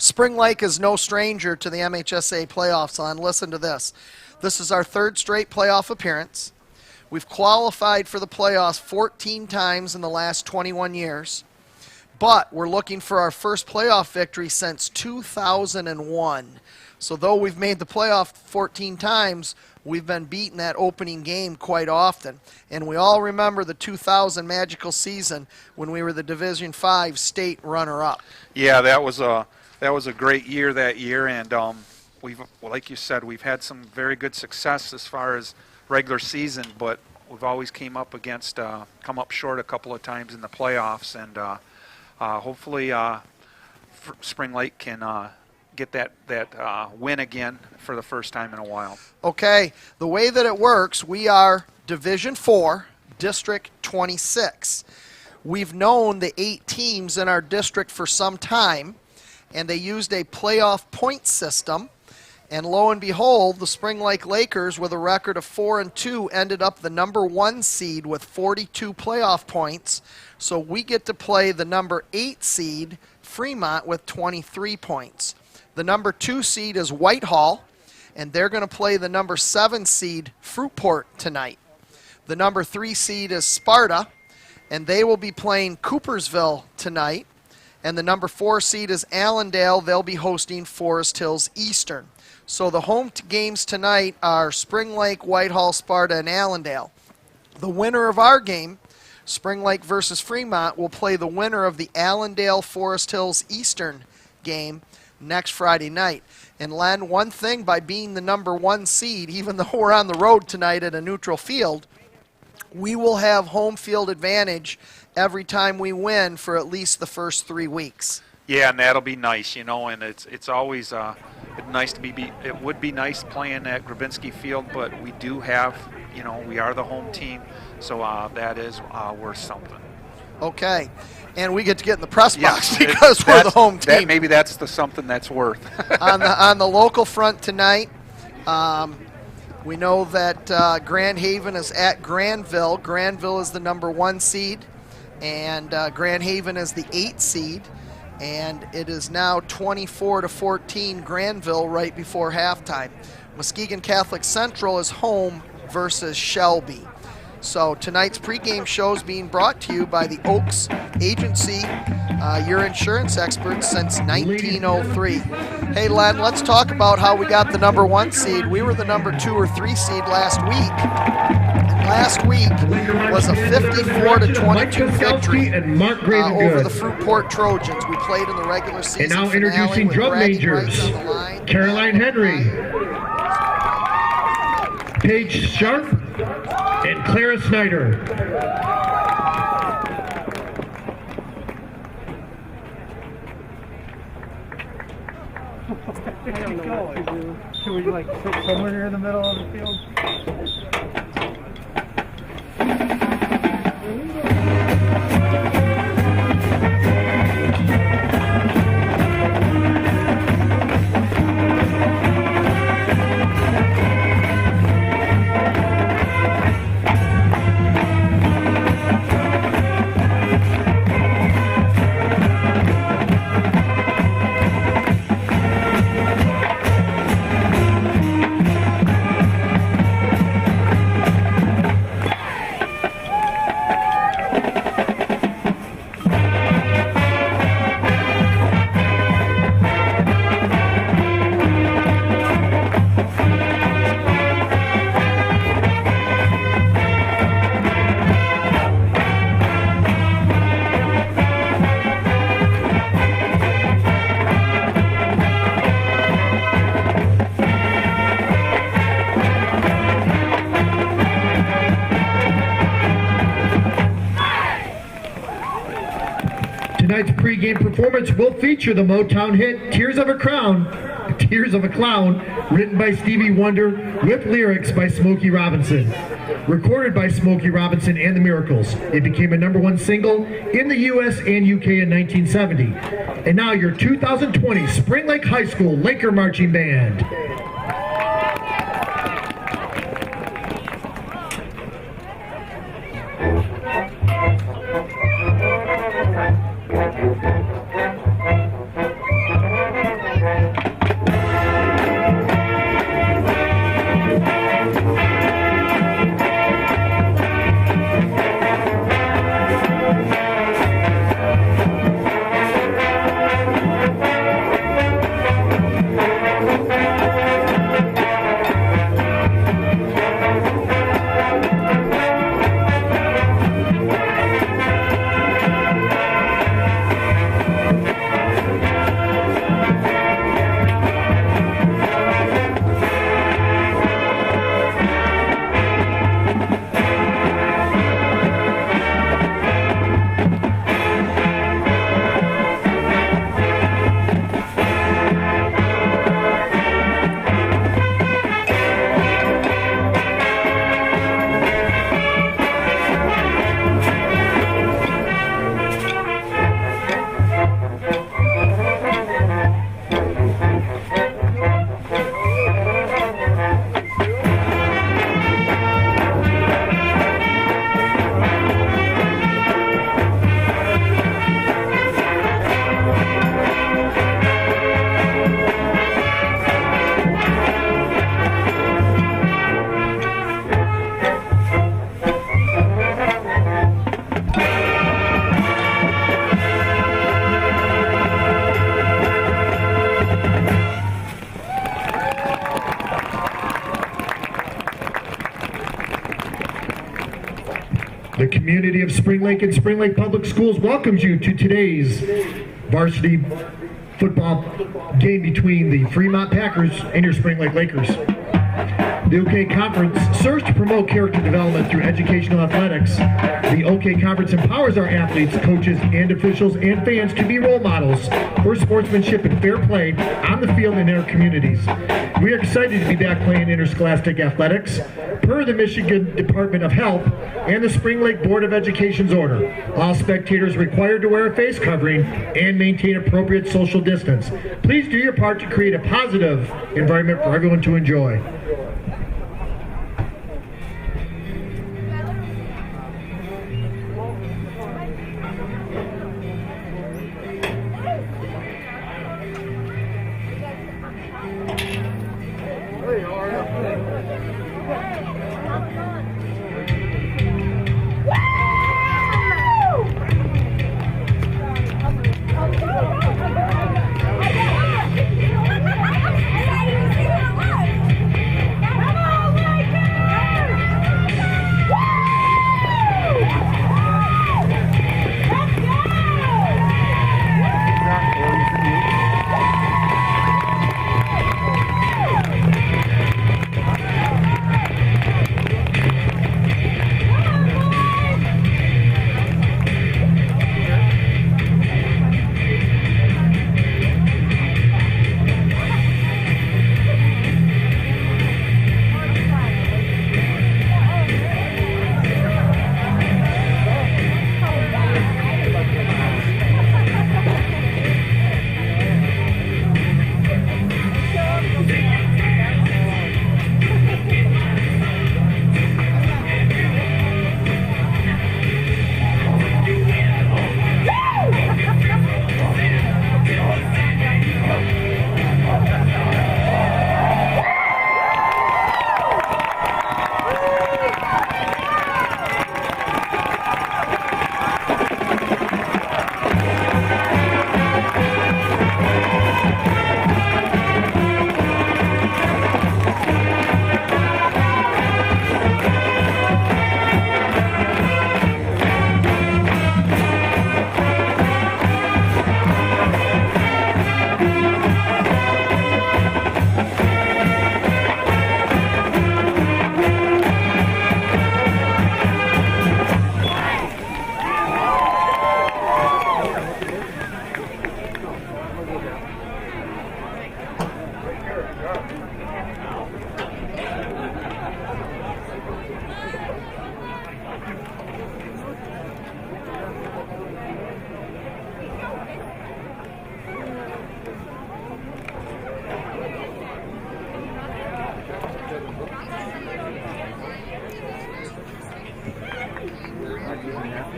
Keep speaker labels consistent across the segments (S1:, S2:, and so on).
S1: Spring Lake is no stranger to the MHSA playoffs, and listen to this. This is our third straight playoff appearance. We've qualified for the playoffs 14 times in the last 21 years, but we're looking for our first playoff victory since 2001. So though we've made the playoff 14 times, we've been beaten that opening game quite often. And we all remember the 2000 magical season when we were the Division V state runner-up.
S2: Yeah, that was a great year that year, and we've, like you said, we've had some very good success as far as regular season, but we've always come up short a couple of times in the playoffs, and hopefully Spring Lake can get that win again for the first time in a while.
S1: Okay, the way that it works, we are Division IV, District 26. We've known the 8 teams in our district for some time, and they used a playoff point system. And lo and behold, the Spring Lake Lakers, with a record of 4-2, ended up the number 1 seed with 42 playoff points. So we get to play the number 8 seed, Fremont, with 23 points. The number 2 seed is Whitehall, and they're going to play the number 7 seed, Fruitport, tonight. The number 3 seed is Sparta, and they will be playing Coopersville tonight. And the number 4 seed is Allendale. They'll be hosting Forest Hills Eastern. So the home games tonight are Spring Lake, Whitehall, Sparta, and Allendale. The winner of our game, Spring Lake versus Fremont, will play the winner of the Allendale Forest Hills Eastern game next Friday night. And Len, one thing by being the number 1 seed, even though we're on the road tonight at a neutral field, we will have home field advantage every time we win for at least the first 3 weeks.
S2: Yeah, and that'll be nice, and it's always nice to be. It would be nice playing at Grabinski Field, but we do have, we are the home team, so that is worth something.
S1: Okay, and we get to get in the press box because we're the home team.
S2: Maybe that's the something that's worth.
S1: on the local front tonight, we know that Grand Haven is at Granville. Granville is the number 1 seed, and Grand Haven is the 8th seed. And it is now 24-14 Granville right before halftime. Muskegon Catholic Central is home versus Shelby. So tonight's pregame show is being brought to you by the Oaks Agency, your insurance experts since 1903. Hey, Len, let's talk about how we got the number 1 seed. We were the number 2 or 3 seed last week. Last week was a 54-22 victory over the Fruitport Trojans. We played in the regular season.
S3: And now introducing drum majors, Caroline Henry, Paige Sharp, and Clara Snyder.
S4: Should we sit somewhere here in the middle of the field?
S3: Tonight's pregame performance will feature the Motown hit Tears of a Clown, written by Stevie Wonder with lyrics by Smokey Robinson. Recorded by Smokey Robinson and the Miracles. It became a number 1 single in the US and UK in 1970. And now your 2020 Spring Lake High School Laker Marching Band. community of Spring Lake and Spring Lake Public Schools welcomes you to today's varsity football game between the Fremont Packers and your Spring Lake Lakers. The OK Conference serves to promote character development through educational athletics. The OK Conference empowers our athletes, coaches, and officials and fans to be role models for sportsmanship and fair play on the field and in our communities. We are excited to be back playing interscholastic athletics per the Michigan Department of Health and the Spring Lake Board of Education's order. All spectators required to wear a face covering and maintain appropriate social distance. Please do your part to create a positive environment for everyone to enjoy.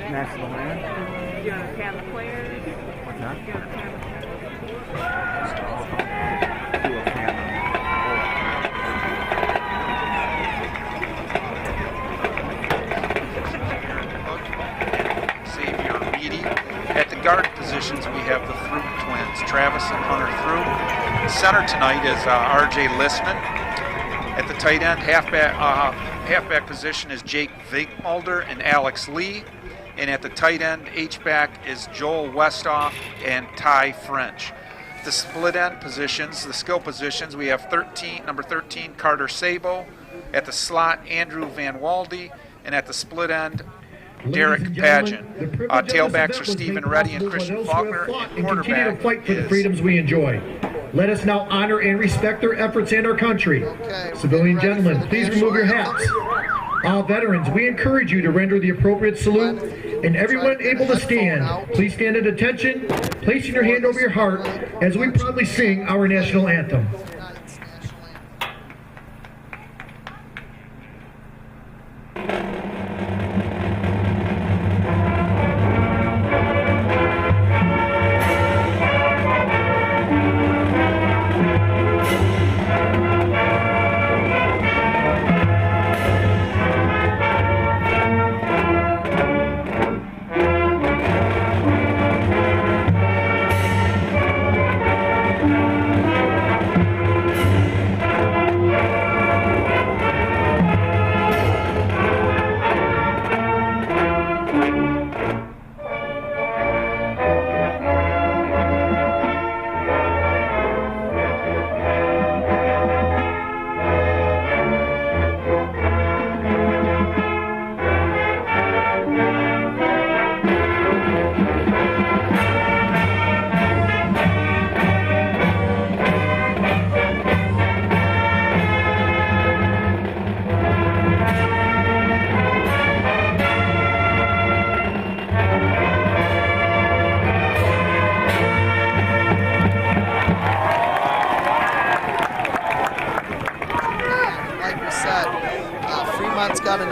S4: National anthem.
S5: You want to pan the players?
S4: What's that?
S5: You want to pan the
S4: Do a pan.
S2: Xavier Reedy. At the guard positions, we have the Throop twins, Travis and Hunter Throop. Center tonight is R.J. Listman. At the tight end, halfback position is Jake Vigmulder and Alex Lee. And at the tight end, H-back is Joel Westoff and Ty French. The split end positions, the skill positions, we have number 13, Carter Sabo. At the slot, Andrew Van Walde. And at the split end, Derek Pageant. Tailbacks are Stephen Reddy and Christian Faulkner. And
S3: continue to fight for the
S2: is
S3: freedoms we enjoy. Let us now honor and respect their efforts and our country. Civilian gentlemen, please remove your hats. All veterans, we encourage you to render the appropriate salute, and everyone able to stand, please stand at attention, placing your hand over your heart as we proudly sing our national anthem.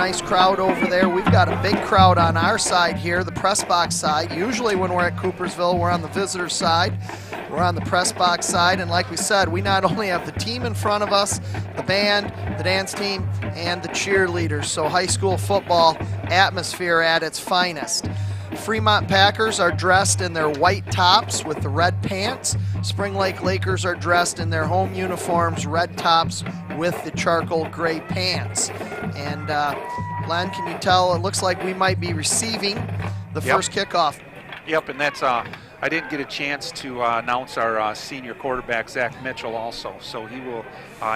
S1: nice crowd over there. We've got a big crowd on our side here, the press box side. Usually when we're at Coopersville, we're on the visitor side. We're on the press box side, and like we said, we not only have the team in front of us, the band, the dance team, and the cheerleaders. So high school football atmosphere at its finest. Fremont Packers are dressed in their white tops with the red pants. Spring Lake Lakers are dressed in their home uniforms, red tops with the charcoal gray pants. And Len, can you tell, it looks like we might be receiving the first kickoff.
S2: Yep, and that's I didn't get a chance to announce our senior quarterback, Zach Mitchell, also. So he will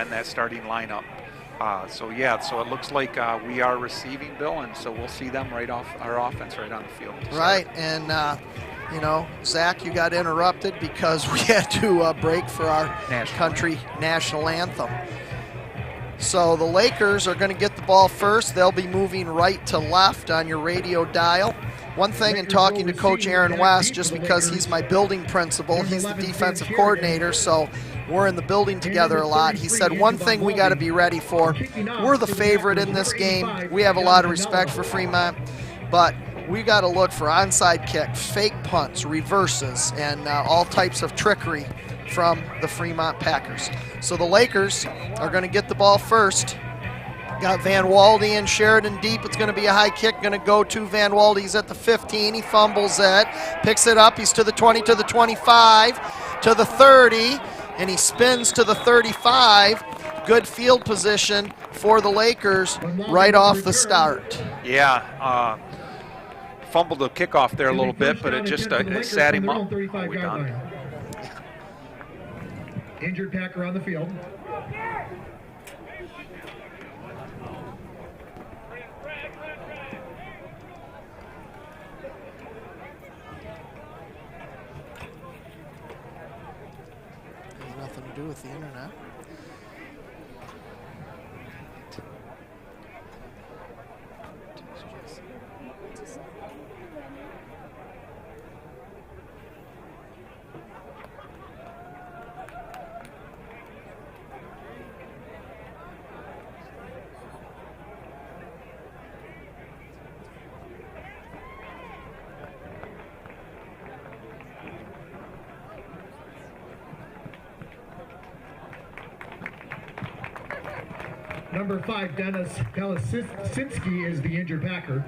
S2: in that starting lineup. So it looks like we are receiving, Bill, and so we'll see them right off our offense right on the field.
S1: Right, and Zach, you got interrupted because we had to break for our country national anthem. So the Lakers are going to get the ball first. They'll be moving right to left on your radio dial. One thing in talking to Coach Aaron West, just because he's my building principal, he's the defensive coordinator, so we're in the building together a lot. He said one thing we got to be ready for. We're the favorite in this game. We have a lot of respect for Fremont, but we got to look for onside kicks, fake punts, reverses, and all types of trickery from the Fremont Packers. So the Lakers are going to get the ball first. Got Van Walde and Sheridan deep. It's going to be a high kick, going to go to Van Walde. He's at the 15. He fumbles it, picks it up. He's to the 20, to the 25, to the 30, and he spins to the 35. Good field position for the Lakers right off the start.
S2: Yeah, fumbled the kickoff there a little bit, but it just it sat him up. We're done.
S3: Injured Packer on the field.
S1: Nothing to do with the internet.
S3: Number 5, Dennis Kalasinski is the injured Packer.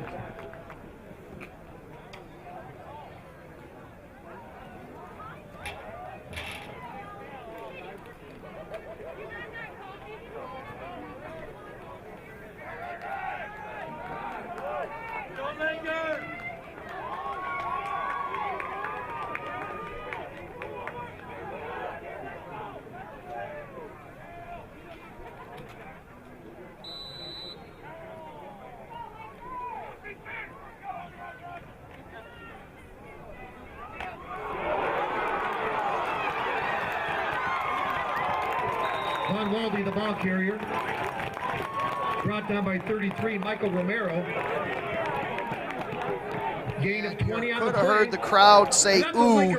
S3: Von Walde, the ball carrier. Brought down by 33, Michael Romero. Gain of 20 on the play.
S1: Could have heard the crowd say ooh,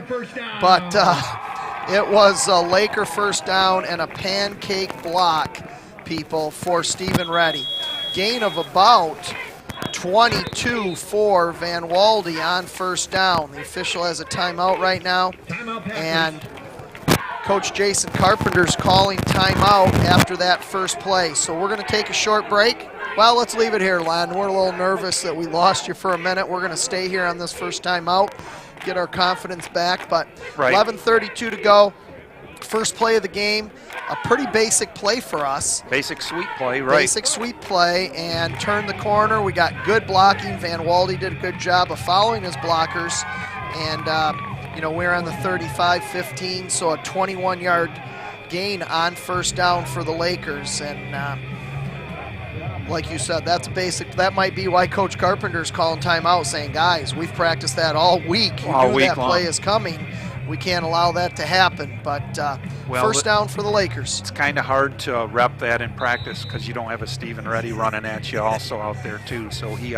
S1: but it was a Laker first down and a pancake block, people, for Stephen Reddy. Gain of about 22 for Van Walde on first down. The official has a timeout right now, and Coach Jason Carpenter's calling timeout after that first play. So we're going to take a short break. Well, let's leave it here, Len. We're a little nervous that we lost you for a minute. We're going to stay here on this first timeout, get our confidence back. But 11:32 to go. First play of the game, a pretty basic play for us.
S2: Basic sweep play, right.
S1: Basic sweep play, and turn the corner. We got good blocking. Van Walde did a good job of following his blockers. And, we're on the 35-15, so a 21-yard gain on first down for the Lakers. And like you said, that's basic. That might be why Coach Carpenter's calling timeout, saying, guys, we've practiced that all week. You knew that play is coming. We can't allow that to happen. But first down for the Lakers.
S2: It's kind of hard to rep that in practice because you don't have a Stephen Reddy running at you also out there too. So he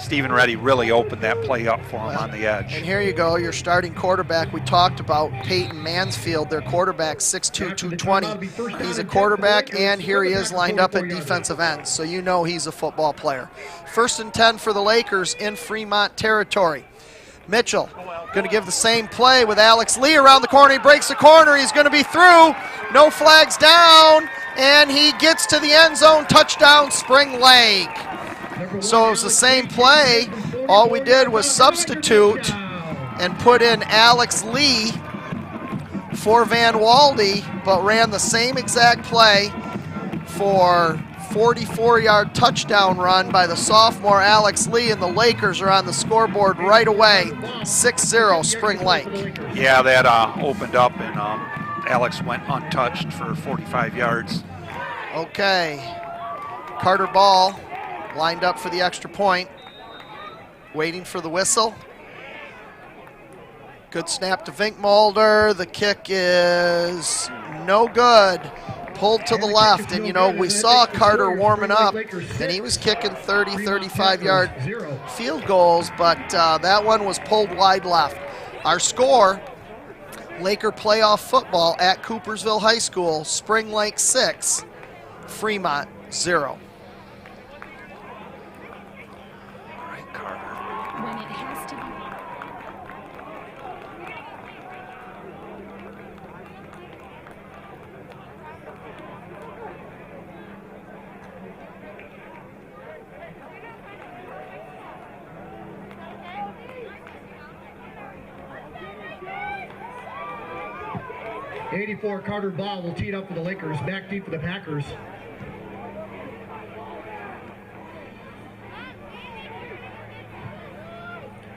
S2: Stephen Reddy really opened that play up for him on the edge.
S1: And here you go, your starting quarterback. We talked about Peyton Mansfield, their quarterback, 6'2", 220. He's a quarterback, and here he is lined up at defensive end, so you know he's a football player. 1st and 10 for the Lakers in Fremont territory. Mitchell going to give the same play with Alex Lee around the corner. He breaks the corner. He's going to be through. No flags down, and he gets to the end zone. Touchdown, Spring Lake. So it was the same play. All we did was substitute and put in Alex Lee for Van Walde, but ran the same exact play for 44-yard touchdown run by the sophomore Alex Lee, and the Lakers are on the scoreboard right away, 6-0 Spring Lake.
S2: Yeah, that opened up, and Alex went untouched for 45 yards.
S1: Okay, Carter Ball lined up for the extra point, waiting for the whistle. Good snap to Vinkmulder. The kick is no good. Pulled to the left, and you know, we saw Carter warming up, and he was kicking 30, 35-yard field goals, but that one was pulled wide left. Our score, Laker playoff football at Coopersville High School, Spring Lake 6, Fremont 0.
S2: All right, Carter.
S5: When it has to be.
S3: 84, Carter Ball will tee it up for the Lakers, back deep for the Packers.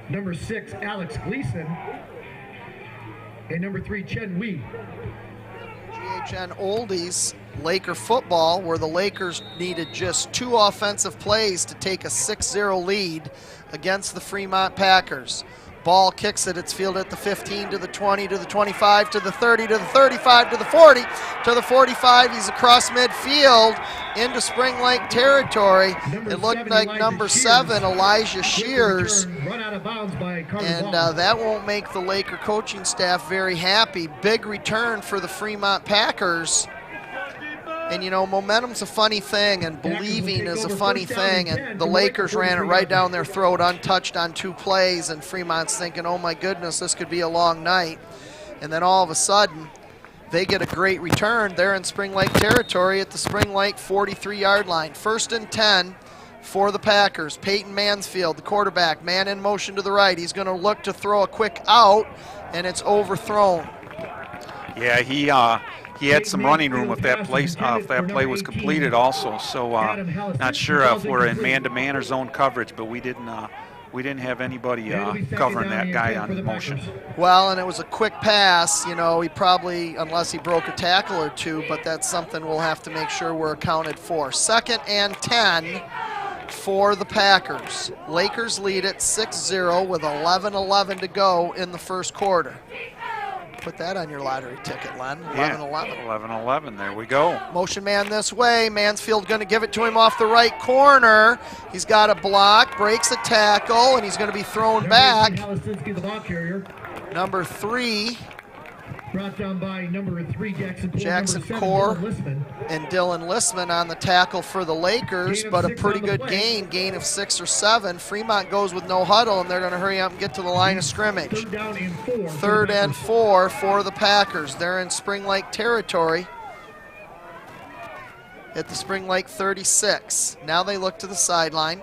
S3: Number 6, Alex Gleason. And number 3, Chen Wee.
S1: GHN Oldies, Laker football, where the Lakers needed just 2 offensive plays to take a 6-0 lead against the Fremont Packers. Ball kicks it, it's fielded at the 15, to the 20, to the 25, to the 30, to the 35, to the 40, to the 45. He's across midfield into Spring Lake territory. It looked like number 7, Elijah Shears.
S3: Run out of bounds by Carter
S1: And
S3: Ball.
S1: that won't make the Laker coaching staff very happy. Big return for the Fremont Packers. And, you know, momentum's a funny thing, and believing is a funny thing. And the Lakers ran it right down their throat, untouched on 2 plays, and Fremont's thinking, oh, my goodness, this could be a long night. And then all of a sudden, they get a great return. They're in Spring Lake territory at the Spring Lake 43-yard line. 1st and 10 for the Packers. Peyton Mansfield, the quarterback, man in motion to the right. He's going to look to throw a quick out, and it's overthrown.
S2: Yeah, he had some running room if that play was completed also. So not sure if we're in man-to-man or zone coverage, but we didn't have anybody covering that guy on motion.
S1: Well, and it was a quick pass. You know, he probably, unless he broke a tackle or 2, but that's something we'll have to make sure we're accounted for. 2nd and 10 for the Packers. Lakers lead it 6-0 with 11:11 to go in the first quarter. Put that on your lottery ticket, Len. 11-11.
S2: 11-11, there we go.
S1: Motion man this way. Mansfield going to give it to him off the right corner. He's got a block, breaks a tackle, and he's going to be thrown back.
S3: Halsinski, the ball carrier.
S1: Number 3,
S3: Brought down by number 3,
S1: Jackson Core and Dylan Listman on the tackle for the Lakers,
S3: Gain of
S1: but a
S3: 6
S1: pretty
S3: on the
S1: good
S3: play.
S1: gain of 6 or 7. Fremont goes with no huddle, and they're going to hurry up and get to the line of scrimmage.
S3: 3rd down and 4.
S1: 3rd and 4 for the Packers. They're in Spring Lake territory at the Spring Lake 36. Now they look to the sideline.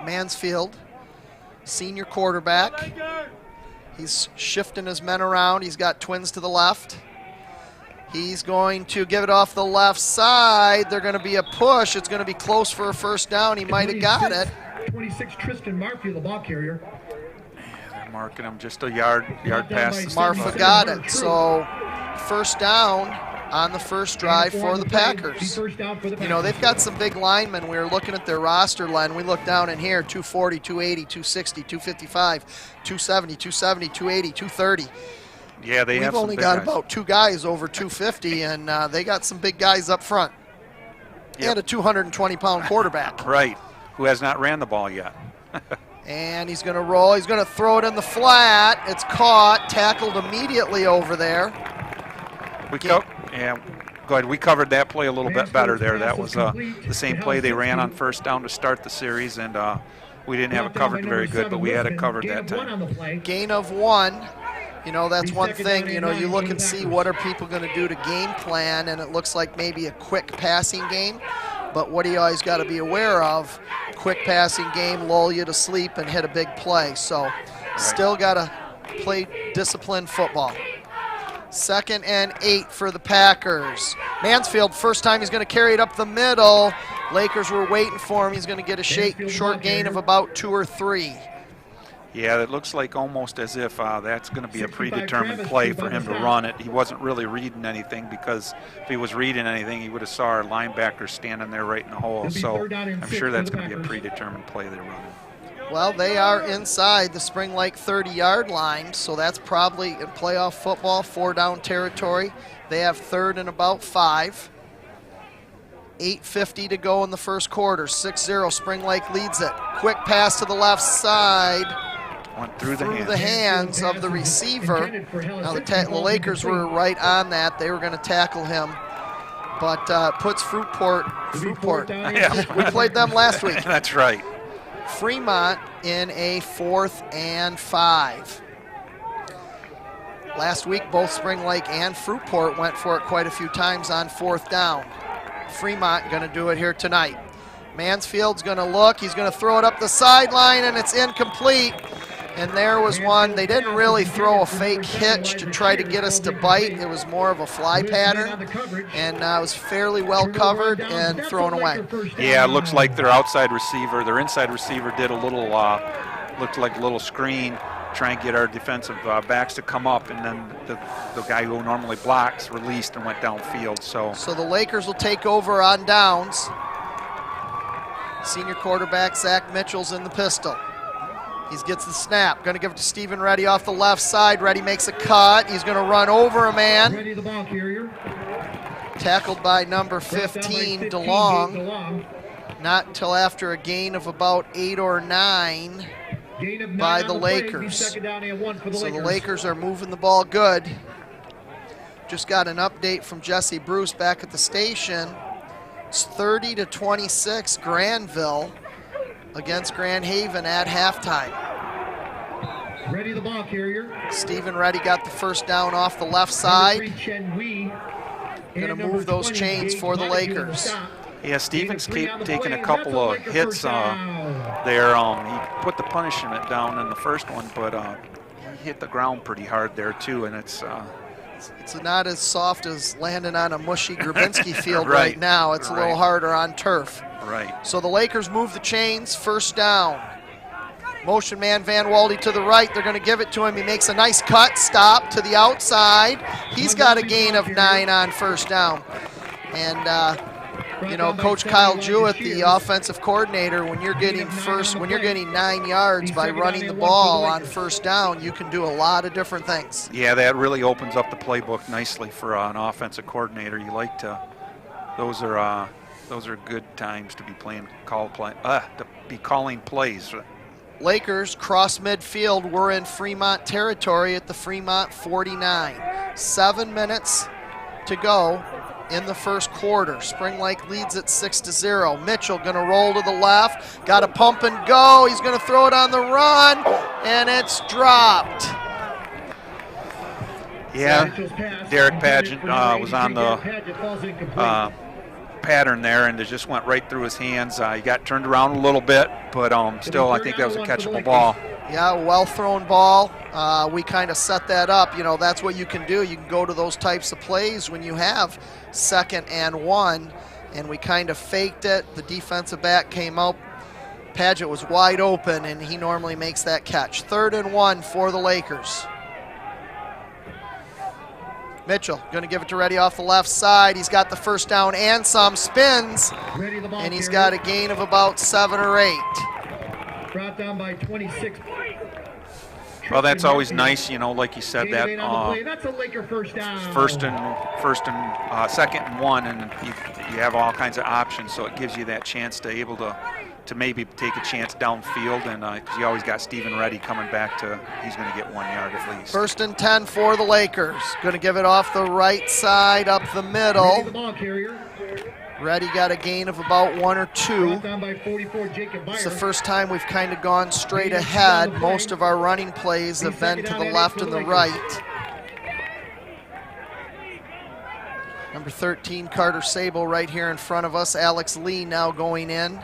S1: Mansfield, senior quarterback. He's shifting his men around. He's got twins to the left. He's going to give it off the left side. They're going to be a push. It's going to be close for a 1st down. He might have got it.
S3: 26, Tristan Marfield, the ball carrier.
S2: They're marking him just a yard past the
S1: Marfa got it. So 1st down on the first drive for the Packers. You know, they've got some big linemen. We were looking at their roster line. We look down in here, 240, 280, 260, 255, 270, 270, 280, 230.
S2: Yeah, they have
S1: We've
S2: some
S1: only
S2: big
S1: got
S2: guys.
S1: about 2 guys over 250, and they got some big guys up front.
S2: Yep.
S1: And a 220-pound quarterback.
S2: Right. who has not ran the ball yet.
S1: And he's going to roll. He's going to throw it in the flat. It's caught, tackled immediately over there.
S2: Yeah, go ahead. We covered that play a little bit better there. That was the same play they ran on first down to start the series, and we didn't have it covered very good, but we had it covered that time.
S1: Gain of 1. You know, that's one thing. You know, you look and see what are people going to do to game plan, and it looks like maybe a quick passing game. But what do you always got to be aware of? Quick passing game, lull you to sleep, and hit a big play. So still got to play disciplined football. 2nd and 8 for the Packers. Mansfield, first time he's going to carry it up the middle. Lakers were waiting for him. He's going to get a short gain of about 2 or 3.
S2: Yeah, it looks like almost as if that's going to be a predetermined play for him to run it. He wasn't really reading anything, because if he was reading anything, he would have saw our linebacker standing there right in the hole. So I'm sure that's going to be a predetermined play they're running.
S1: Well, they are inside the Spring Lake 30-yard line, so that's probably in playoff football, 4-down territory. They have 3rd and about 5. 8:50 to go in the first quarter. 6-0, Spring Lake leads it. Quick pass to the left side.
S2: Went through
S1: the hands of the receiver. Now the Lakers were right on that. They were going to tackle him, but puts Fruitport.
S2: Yeah.
S1: We played them last week.
S2: That's right.
S1: Fremont in a 4th and 5. Last week, both Spring Lake and Fruitport went for it quite a few times on 4th down. Fremont going to do it here tonight. Mansfield's going to look. He's going to throw it up the sideline, and it's incomplete. And there was one. They didn't really throw a fake hitch to try to get us to bite. It was more of a fly pattern, and it was fairly well covered and thrown away.
S2: Yeah, it looks like their outside receiver, their inside receiver did a little, looked like a little screen, try and get our defensive backs to come up, and then the guy who normally blocks released and went downfield. So
S1: the Lakers will take over on downs. Senior quarterback Zach Mitchell's in the pistol. He gets the snap. Going to give it to Stephen Reddy off the left side. Reddy makes a cut. He's going to run over a man.
S3: Ready the ball carrier.
S1: Tackled by number 15, DeLong. Not until after a gain of about 8 or 9 by the Lakers. So the Lakers are moving the ball good. Just got an update from Jesse Bruce back at the station. It's 30-26 Granville against Grand Haven at halftime.
S3: Ready the ball carrier.
S1: Stephen Reddy got the first down off the left side. Going to move those chains for the Lakers.
S2: Yeah, Stevens taking a couple of hits there. He put the punishment down in the first one, but he hit the ground pretty hard there too, and it's
S1: not as soft as landing on a mushy Grabinski field right now. It's a little harder on turf.
S2: Right.
S1: So the Lakers move the chains, first down. Motion man Van Walde to the right. They're going to give it to him. He makes a nice cut, stop to the outside. He's got a gain of 9 on first down. And, you know, Coach Kyle Jewett, the offensive coordinator, when you're getting 9 yards by running the ball on first down, you can do a lot of different things.
S2: Yeah, that really opens up the playbook nicely for an offensive coordinator. You like to, those are good times to be calling plays.
S1: Lakers cross midfield. We're in Fremont territory at the Fremont 49. 7 minutes to go in the first quarter. Spring Lake leads at 6-0. Mitchell going to roll to the left. Got to pump and go. He's going to throw it on the run, and it's dropped.
S2: Yeah, Derek Pageant was on the pattern there, and it just went right through his hands. He got turned around a little bit, but still I think that was a catchable ball.
S1: Yeah, well thrown ball. We kind of set that up. You know, that's what you can do. You can go to those types of plays when you have 2nd and 1, and we kind of faked it. The defensive back came out. Paget was wide open, and he normally makes that catch. 3rd and 1 for the Lakers. Mitchell going to give it to Reddy off the left side. He's got the first down and some, spins, and he's got a gain of about 7 or 8.
S3: Brought down by 26.
S2: Well, that's always nice, you know, like you said, that
S3: that's a Laker first down.
S2: 2nd and 1, and you have all kinds of options, so it gives you that chance to able to to maybe take a chance downfield, and 'cause you always got Stephen Reddy coming back to, he's going to get 1 yard at least.
S1: 1st and 10 for the Lakers. Going to give it off the right side up the middle.
S3: The ball carrier.
S1: Reddy got a gain of about 1 or 2.
S3: Brought down by 44, Jacob
S1: It's the
S3: Meyer.
S1: first time we've kind of gone straight ahead. Most of our running plays have been to the left and the right. Number 13, Carter Sable, right here in front of us. Alex Lee now going in.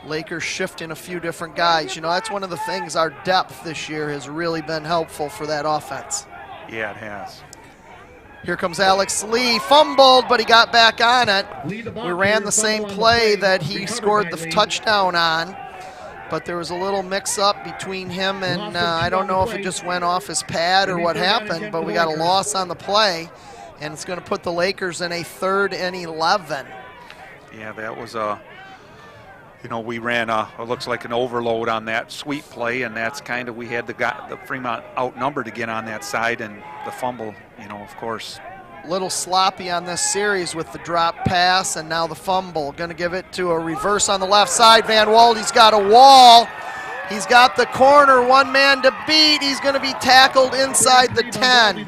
S1: Lakers shifting a few different guys. You know, that's one of the things, our depth this year has really been helpful for that offense.
S2: Yeah, it has.
S1: Here comes Alex Lee, fumbled, but he got back on it.
S3: Lee, the ball
S1: We ran
S3: carrier,
S1: the same
S3: fumble on the
S1: play that he
S3: recovered
S1: scored
S3: by
S1: the
S3: Lee.
S1: touchdown on, but there was a little mix-up between him and I don't know if it just went off his pad or what happened, but we got a loss on the play, and it's going to put the Lakers in a 3rd and 11.
S2: Yeah, that was you know, we ran it looks like an overload on that sweep play, and that's kind of, we had the Fremont outnumbered again on that side, and the fumble, you know, of course.
S1: Little sloppy on this series with the drop pass and now the fumble. Going to give it to a reverse on the left side. Van Waldy's got a wall. He's got the corner, 1 man to beat. He's going to be tackled inside the 10.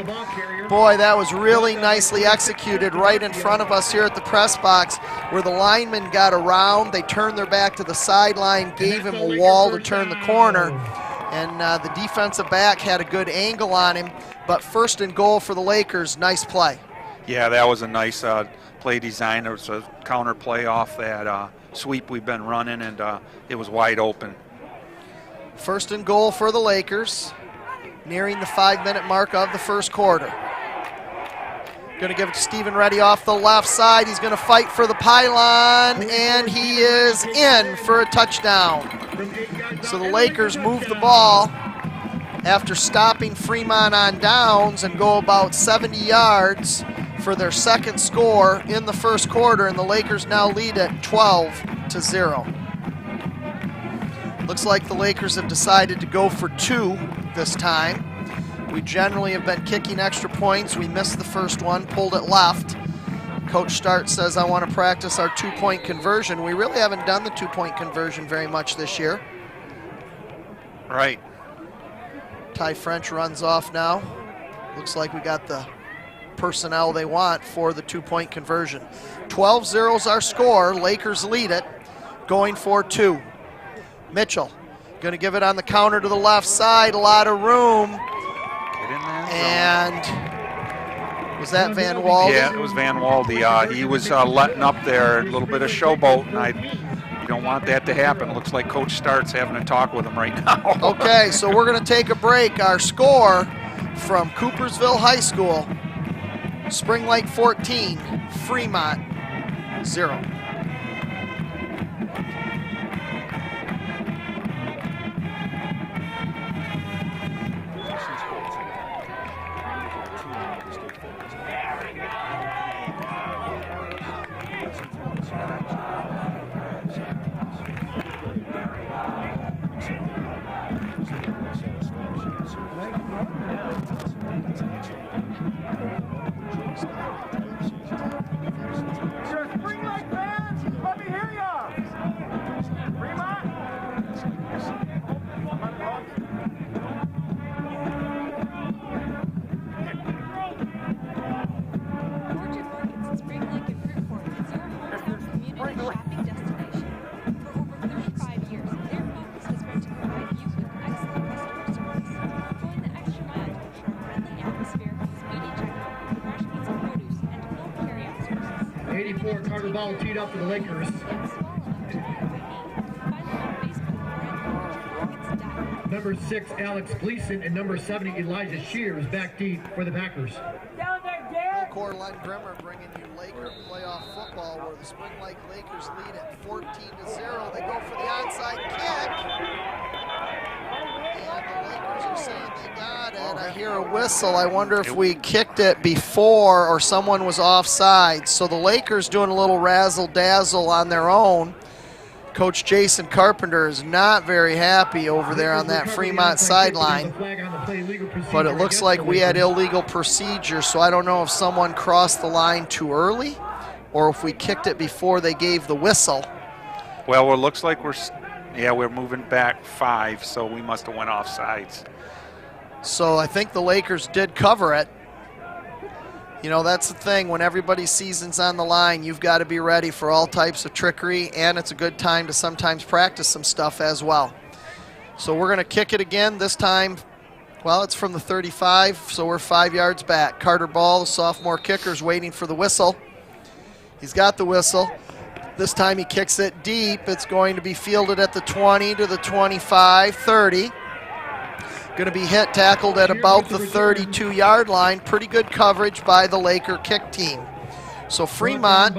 S1: Boy, that was really nicely executed right in front of us here at the press box, where the linemen got around. They turned their back to the sideline, gave him a wall to turn the corner, and the defensive back had a good angle on him. But 1st and goal for the Lakers, nice play.
S2: Yeah, that was a nice play design. There was a counter play off that sweep we've been running, and it was wide open.
S1: 1st and goal for the Lakers, nearing the 5-minute mark of the 1st quarter. Going to give it to Stephen Reddy off the left side. He's going to fight for the pylon, and he is in for a touchdown. So the Lakers move the ball after stopping Fremont on downs and go about 70 yards for their 2nd score in the 1st quarter, and the Lakers now lead at 12-0. Looks like the Lakers have decided to go for 2 this time. We generally have been kicking extra points. We missed the first one, pulled it left. Coach Start says, I want to practice our 2-point conversion. We really haven't done the 2-point conversion very much this year.
S2: Right.
S1: Ty French runs off now. Looks like we got the personnel they want for the 2-point conversion. 12-0 is our score. Lakers lead it, going for 2. Mitchell going to give it on the counter to the left side. A lot of room.
S2: Get in there.
S1: And was that Van Walden?
S2: Yeah, it was Van Waldy. He was letting up there, a little bit of showboat, and you don't want that to happen. It looks like Coach Start's having a talk with him right now.
S1: Okay, so we're going to take a break. Our score from Coopersville High School, Spring Lake 14, Fremont 0.
S3: Ball teed up for the Lakers. Number 6, Alex Gleason, and number 70, Elijah Shears, back deep for the Packers.
S1: Cortland Grimmer bringing you Laker playoff football, where the Spring Lake Lakers lead at 14-0. They go for the onside kick. And the Lakers are saying they got it. I hear a whistle. I wonder if we kicked it before or someone was offside. So the Lakers doing a little razzle-dazzle on their own. Coach Jason Carpenter is not very happy over there on that Fremont sideline. But it looks like we had illegal procedure, so I don't know if someone crossed the line too early or if we kicked it before they gave the whistle.
S2: Well, it looks like we're moving back 5, so we must have went off sides.
S1: So I think the Lakers did cover it. You know, that's the thing. When everybody's season's on the line, you've got to be ready for all types of trickery, and it's a good time to sometimes practice some stuff as well. So we're going to kick it again. This time, well, it's from the 35, so we're 5 yards back. Carter Ball, the sophomore kicker, is waiting for the whistle. He's got the whistle. This time he kicks it deep. It's going to be fielded at the 20 to the 25, 30. Going to be hit, tackled at about the 32-yard line. Pretty good coverage by the Laker kick team. So Fremont,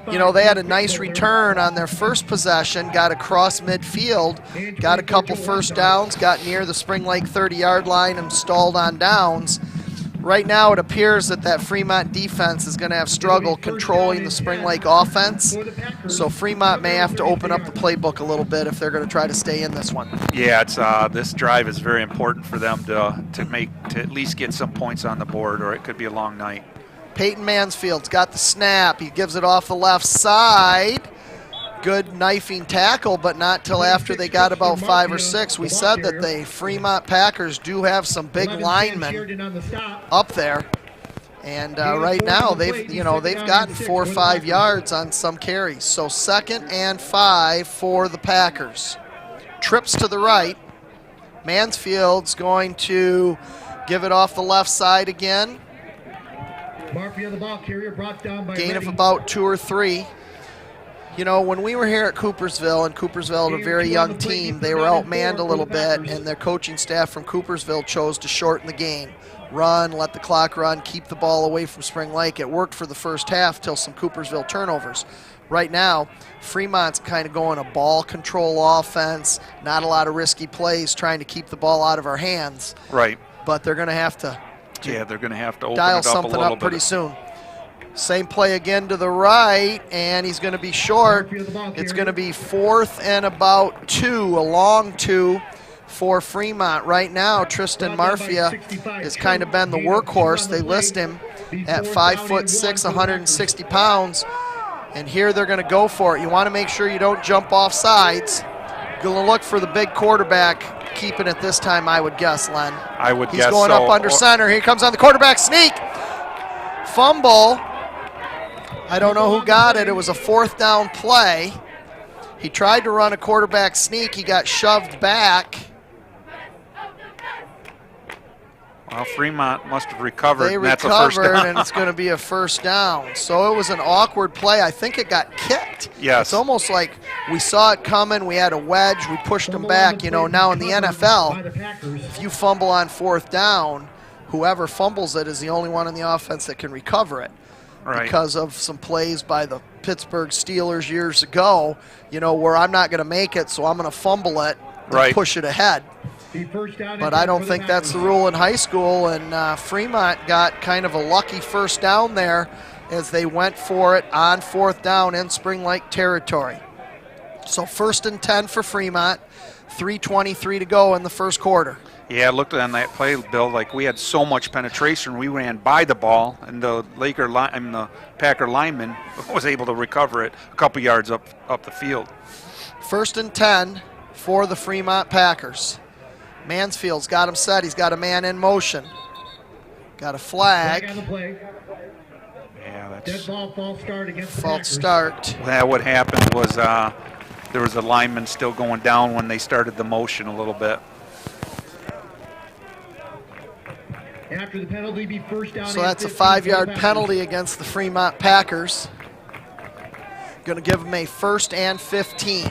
S1: you know, they had a nice return on their first possession, got across midfield, got a couple first downs, got near the Spring Lake 30-yard line and stalled on downs. Right now it appears that Fremont defense is going to have struggle controlling the Spring Lake offense. So Fremont may have to open up the playbook a little bit if they're going to try to stay in this one.
S2: Yeah, it's this drive is very important for them to at least get some points on the board, or it could be a long night.
S1: Peyton Mansfield's got the snap. He gives it off the left side. Good knifing tackle, but not till after they got about 5 or 6. We said that the Fremont Packers do have some big linemen up there, and right now they've gotten 4 or 5 yards on some carries. So 2nd and 5 for the Packers. Trips to the right. Mansfield's going to give it off the left side again. Gain of about 2 or 3. You know, when we were here at Coopersville, and Coopersville had a very young team, they were outmanned a little bit, and their coaching staff from Coopersville chose to shorten the game. Run, let the clock run, keep the ball away from Spring Lake. It worked for the first half till some Coopersville turnovers. Right now, Fremont's kind of going a ball control offense, not a lot of risky plays, trying to keep the ball out of our hands.
S2: Right.
S1: But they're going to have to
S2: they're going to have to open
S1: dial
S2: it up a
S1: something
S2: little
S1: up
S2: bit.
S1: pretty soon. Same play again to the right, and he's going to be short. It's going to be 4th and about 2, a long 2 for Fremont. Right now, Tristan Marfia has kind of been the workhorse. They list him at 5'6", 160 pounds, and here they're going to go for it. You want to make sure you don't jump off sides. Going to look for the big quarterback, keeping it this time, I would guess, Len.
S2: I would
S1: He's
S2: guess
S1: going
S2: so.
S1: up under center. Here comes on the quarterback sneak. Fumble. I don't know who got it. It was a 4th down play. He tried to run a quarterback sneak. He got shoved back.
S2: Well, Fremont must have recovered.
S1: They
S2: and that's a first
S1: recovered,
S2: down.
S1: and it's going to be a first down. So it was an awkward play. I think it got kicked.
S2: Yes.
S1: It's almost like we saw it coming. We had a wedge. We pushed them back. You know, now in the NFL, if you fumble on 4th down, whoever fumbles it is the only one in the offense that can recover it.
S2: Right.
S1: Because of some plays by the Pittsburgh Steelers years ago, you know, where I'm not going to make it, so I'm going to fumble it and push it ahead. But I don't think that's the rule in high school, and Fremont got kind of a lucky first down there as they went for it on 4th down in Spring Lake territory. So 1st and 10 for Fremont, 3:23 to go in the first quarter.
S2: Yeah, I looked on that play, Bill, like we had so much penetration. We ran by the ball, and the Packer lineman was able to recover it a couple yards up the field.
S1: 1st and 10 for the Fremont Packers. Mansfield's got him set. He's got a man in motion. Got a flag.
S2: Yeah, that's
S3: false start against the
S1: False
S3: Packers.
S1: start.
S2: what happened was there was a lineman still going down when they started the motion a little bit.
S3: After the penalty, be first down.
S1: So that's a 5-yard penalty against the Fremont Packers. Going to give them a 1st and 15.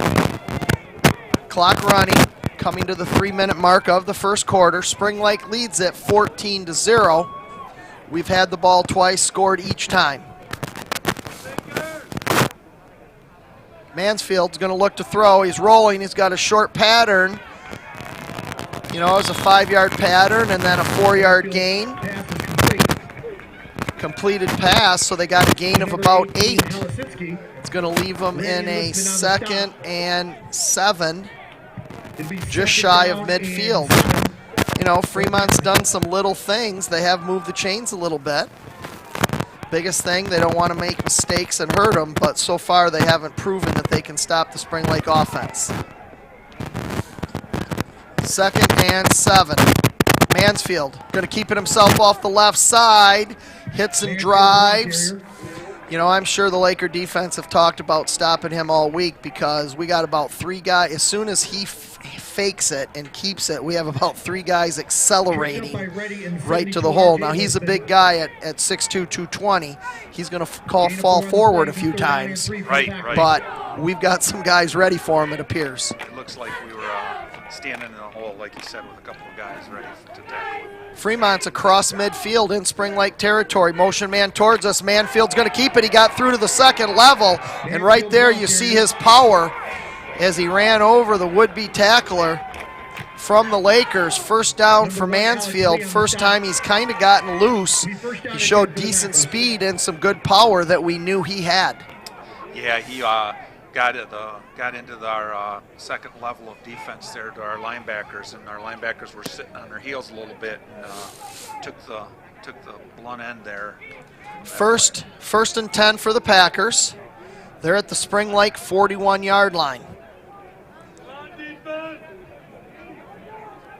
S1: Clock running, coming to the 3-minute mark of the first quarter. Spring Lake leads it 14-0. We've had the ball twice, scored each time. Mansfield's going to look to throw. He's rolling. He's got a short pattern. You know, it's a 5-yard pattern and then a 4-yard gain. Completed pass, so they got a gain of about 8. It's going to leave them in a 2nd and 7, just shy of midfield. You know, Fremont's done some little things. They have moved the chains a little bit. Biggest thing, they don't want to make mistakes and hurt them, but so far they haven't proven that if they can stop the Spring Lake offense. 2nd and 7. Mansfield going to keep it himself off the left side. Hits and drives. You know, I'm sure the Laker defense have talked about stopping him all week because we got about 3 guys. As soon as he fakes it and keeps it, we have about 3 guys accelerating right to the hole. Now, he's a big guy at 6'2", 220. He's going to fall forward a few times.
S2: Right.
S1: But we've got some guys ready for him, it appears.
S2: It looks like we were standing in the hole, like you said, with a couple of guys ready to tackle.
S1: Fremont's across midfield in Spring Lake territory. Motion man towards us. Manfield's going to keep it. He got through to the 2nd level. And right there you see his power as he ran over the would-be tackler from the Lakers. First down for Mansfield. First time he's kind of gotten loose. He showed decent speed and some good power that we knew he had.
S2: Yeah, he got into our 2nd level of defense there to our linebackers, and our linebackers were sitting on their heels a little bit and took the blunt end there.
S1: First and 10 for the Packers. They're at the Spring Lake 41-yard line.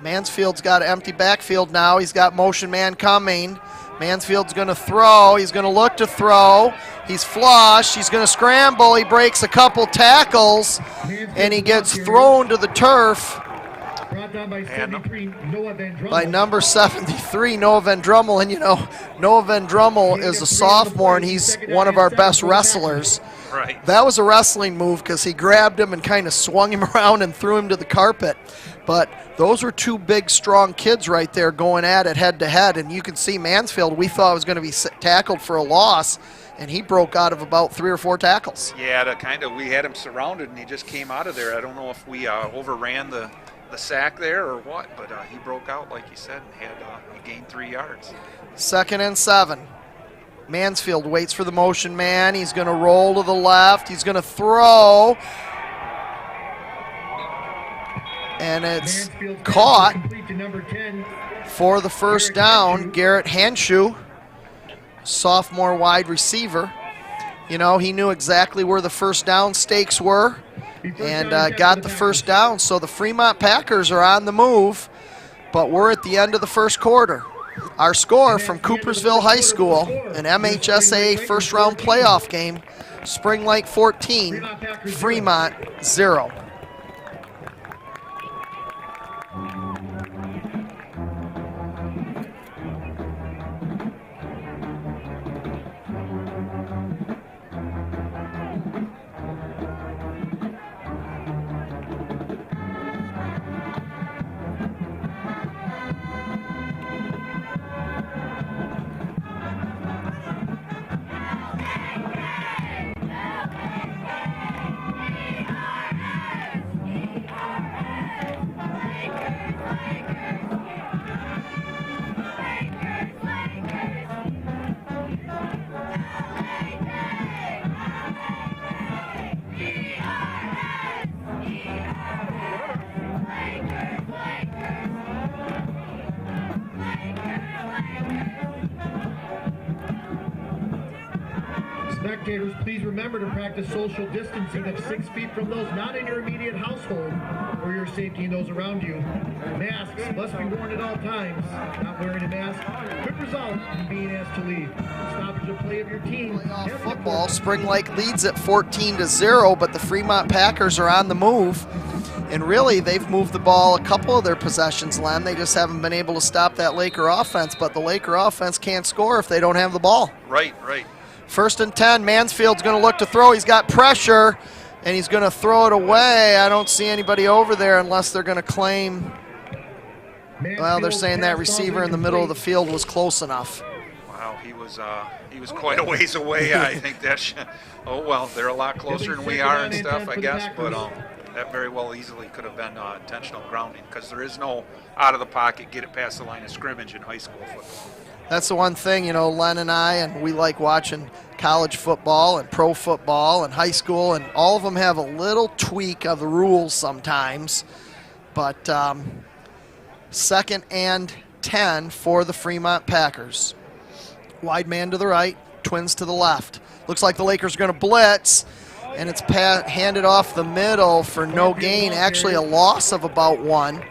S1: Mansfield's got an empty backfield now. He's got motion man coming. Mansfield's going to throw. He's going to look to throw. He's flush. He's going to scramble. He breaks a couple tackles, and he gets thrown to the turf by number 73, Noah Van Drummel. And, you know, Noah Van Drummel is a sophomore, and he's one of our best wrestlers.
S2: Right.
S1: That was a wrestling move because he grabbed him and kind of swung him around and threw him to the carpet. But those were 2 big, strong kids right there going at it head-to-head. And you can see Mansfield, we thought was going to be tackled for a loss, and he broke out of about 3 or 4 tackles.
S2: Yeah, we had him surrounded, and he just came out of there. I don't know if we overran the sack there or what, but he broke out, like you said, and he gained 3 yards.
S1: 2nd and 7. Mansfield waits for the motion man. He's going to roll to the left. He's going to throw. And it's caught for the first down. Garrett Hanshu, sophomore wide receiver. You know, he knew exactly where the first down stakes were and got the first down. So the Fremont Packers are on the move, but we're at the end of the first quarter. Our score from Coopersville High School, an MHSAA first-round playoff game, Spring Lake 14, Fremont 0.
S3: Spectators, please remember to practice social distancing of 6 feet from those not in your immediate household for your safety and those around you. Masks must be worn at all times. Not wearing a mask could result in being asked to leave. Stoppage of play of your team.
S1: Playoff football, Spring Lake leads at 14-0, but the Fremont Packers are on the move. And really, they've moved the ball a couple of their possessions, Len. They just haven't been able to stop that Laker offense, but the Laker offense can't score if they don't have the ball.
S2: Right.
S1: 1st and 10, Mansfield's going to look to throw. He's got pressure, and he's going to throw it away. I don't see anybody over there unless they're going to claim, well, they're saying that receiver in the middle of the field was close enough.
S2: Wow, he was quite a ways away. I think oh, well, they're a lot closer than we are and stuff, I guess, but that very well easily could have been intentional grounding because there is no out of the pocket, get it past the line of scrimmage in high school football.
S1: That's the one thing, you know, Len and I, and we like watching college football and pro football and high school, and all of them have a little tweak of the rules sometimes. But 2nd and 10 for the Fremont Packers. Wide man to the right, twins to the left. Looks like the Lakers are going to blitz. and it's handed off the middle for no gain, actually a loss of about 1.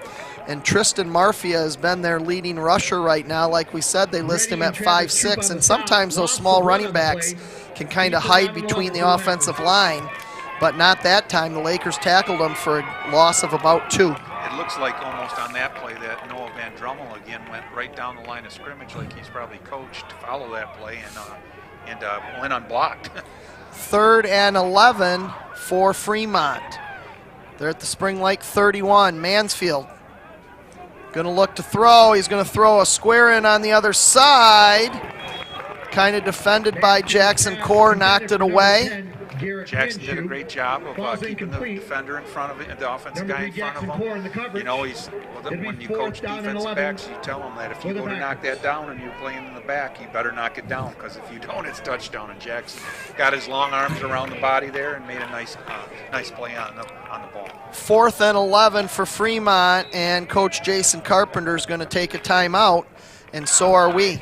S1: And Tristan Marfia has been their leading rusher right now. Like we said, they list him at 5'6", and sometimes those small running backs can kind of hide between the offensive line, but not that time. The Lakers tackled him for a loss of about 2.
S2: It looks like almost on that play that Noah Van Drummel again went right down the line of scrimmage like he's probably coached to follow that play and went unblocked.
S1: 3rd and 11 for Fremont. They're at the Spring Lake 31. Mansfield going to look to throw. He's going to throw a square in on the other side. Kind of defended by Jackson Core, knocked it away.
S2: Jackson did a great job of keeping the defender in front of it, the offensive guy in front of him. You know, when you coach defensive backs, you tell them that if you go to knock that down and you're playing in the back, you better knock it down, because if you don't, it's touchdown. And Jackson got his long arms around the body there and made a nice play on the ball.
S1: 4th and 11 for Fremont, and Coach Jason Carpenter is going to take a timeout, and so are we.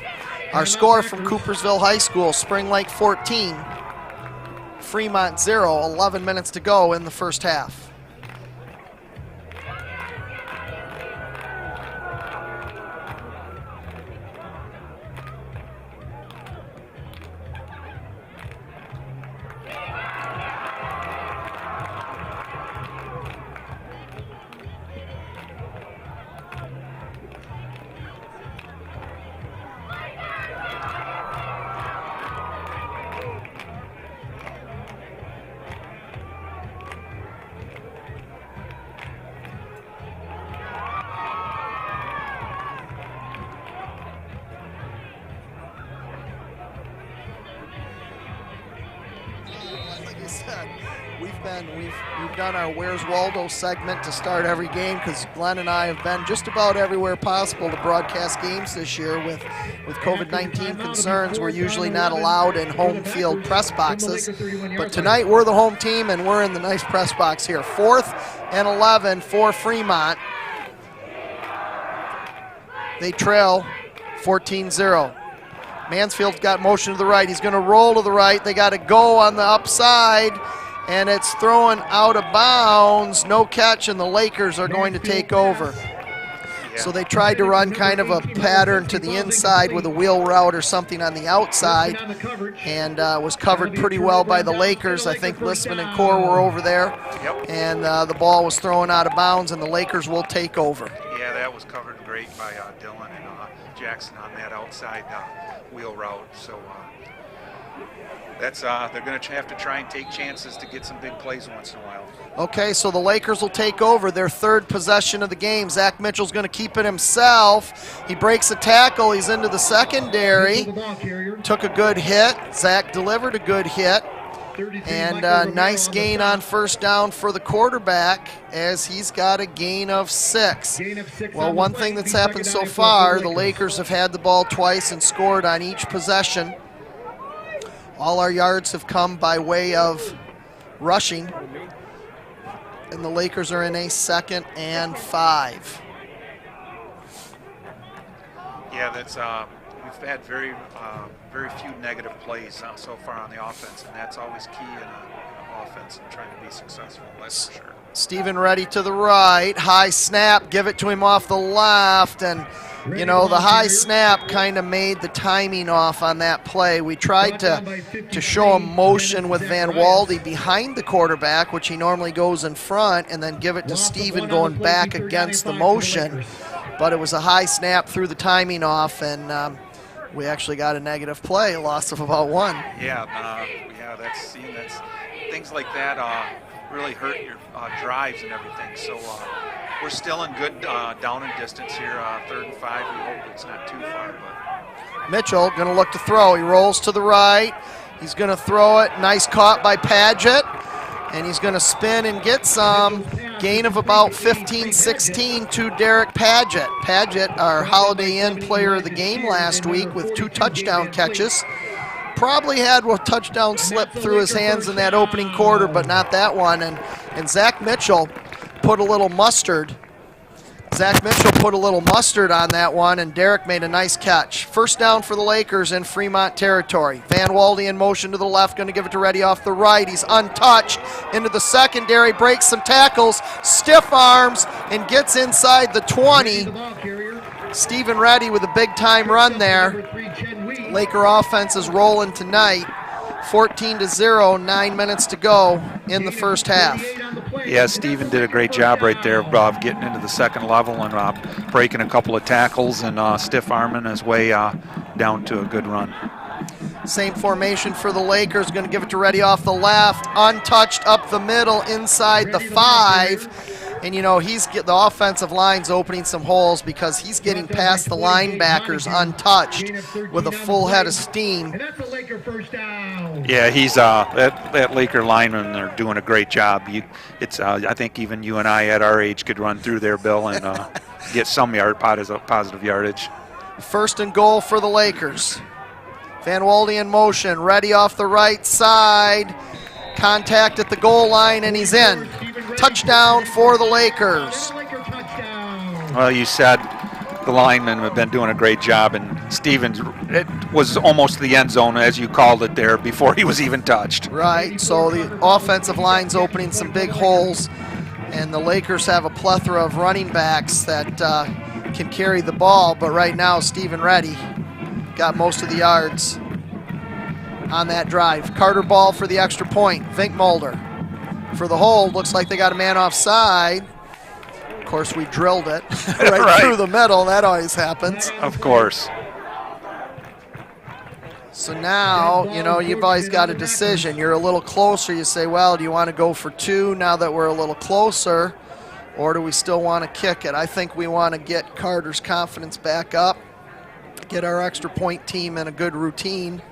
S1: Our score from Coopersville High School: Spring Lake 14, Fremont 0, 11 minutes to go in the first half. We've done our Where's Waldo segment to start every game, because Glenn and I have been just about everywhere possible to broadcast games this year. With COVID-19 concerns, we're usually not allowed in home field press boxes, but tonight we're the home team and we're in the nice press box here. 4th and 11 for Fremont. They trail 14-0. Mansfield's got motion to the right. He's going to roll to the right. They got to go on the upside, and it's thrown out of bounds. No catch, and the Lakers are going to take over. So they tried to run kind of a pattern to the inside with a wheel route or something on the outside, and was covered pretty well by the Lakers. I think Listman and Core were over there, and the ball was thrown out of bounds, and the Lakers will take over.
S2: Yeah, that was covered great by Dylan and Jackson on that outside wheel route. So that's they're going to have to try and take chances to get some big plays once in a while.
S1: Okay, so the Lakers will take over their 3rd possession of the game. Zach Mitchell's going to keep it himself. He breaks a tackle. He's into the secondary. Took a good hit. Zach delivered a good hit. And nice gain on first down for the quarterback, as he's got a gain of 6. Well, one thing that's happened so far, the Lakers have had the ball twice and scored on each possession. All our yards have come by way of rushing, and the Lakers are in a 2nd and 5.
S2: Yeah, that's we've had very few negative plays so far on the offense, and that's always key in an offense and trying to be successful. That's for sure.
S1: Stephen ready to the right, high snap, give it to him off the left, and you know, the high snap kind of made the timing off on that play. We tried to show him motion with Van Walde behind the quarterback, which he normally goes in front, and then give it to Stephen going back against the motion. But it was a high snap, threw the timing off, and we actually got a negative play, a loss of about 1.
S2: Yeah, that's things like that really hurt your drives and everything. So we're still in good down and distance here, 3rd and 5. We hope it's not too far. But
S1: Mitchell going to look to throw. He rolls to the right. He's going to throw it. Nice caught by Padgett. And he's going to spin and get some. Gain of about 15-16 to Derek Padgett. Padgett, our Holiday Inn player of the game last week with 2 touchdown catches. Probably had a touchdown slip through his hands in that opening quarter, but not that one. And Zach Mitchell put a little mustard Zach Mitchell put a little mustard on that one, and Derek made a nice catch. First down for the Lakers in Fremont territory. Van Walde in motion to the left, going to give it to Reddy off the right. He's untouched into the secondary, breaks some tackles, stiff arms, and gets inside the 20. Stephen Reddy with a big-time run there. Laker offense is rolling tonight. 14-0, 9 minutes to go in the first half.
S2: Yeah, Steven did a great job right there of getting into the second level and breaking a couple of tackles and stiff arming his way down to a good run.
S1: Same formation for the Lakers. Going to give it to Reddy off the left. Untouched up the middle inside the 5. And, you know, the offensive line's opening some holes because he's getting past the linebackers untouched with a full head of steam.
S2: Yeah, he's that Laker lineman. They're doing a great job. I think even you and I at our age could run through there, Bill, and get some positive yardage.
S1: First and goal for the Lakers. Van Walde in motion. Reddy off the right side. Contact at the goal line, and he's in. Touchdown for the Lakers.
S2: Well, you said the linemen have been doing a great job, and Stevens, it was almost the end zone, as you called it there, before he was even touched.
S1: Right, so the offensive line's opening some big holes, and the Lakers have a plethora of running backs that can carry the ball, but right now Stephen Reddy got most of the yards on that drive. Carter Ball for the extra point. Vink Mulder for the hold. Looks like they got a man offside. Of course, we drilled it right through the middle. That always happens.
S2: Of course.
S1: So now, you know, you've always got a decision. You're a little closer. You say, well, do you want to go for 2 now that we're a little closer, or do we still want to kick it? I think we want to get Carter's confidence back up, get our extra point team in a good routine.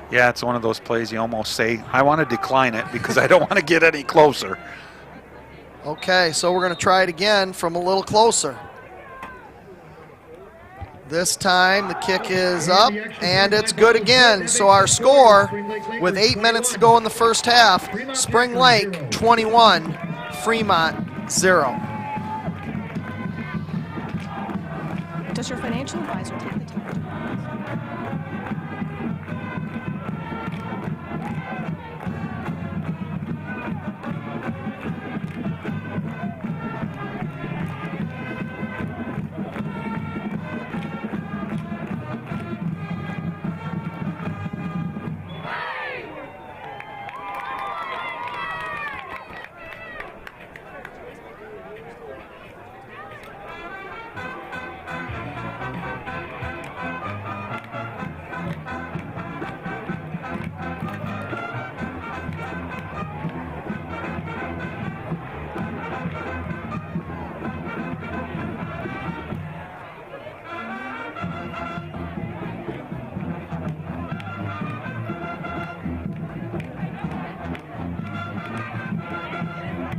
S2: Yeah, it's one of those plays you almost say, I want to decline it because I don't want to get any closer.
S1: Okay, so we're going to try it again from a little closer. This time the kick is up, and it's good again. So our score, with 8 minutes to go in the first half, Spring Lake 21, Fremont 0.
S5: Does your financial advisor take the time to...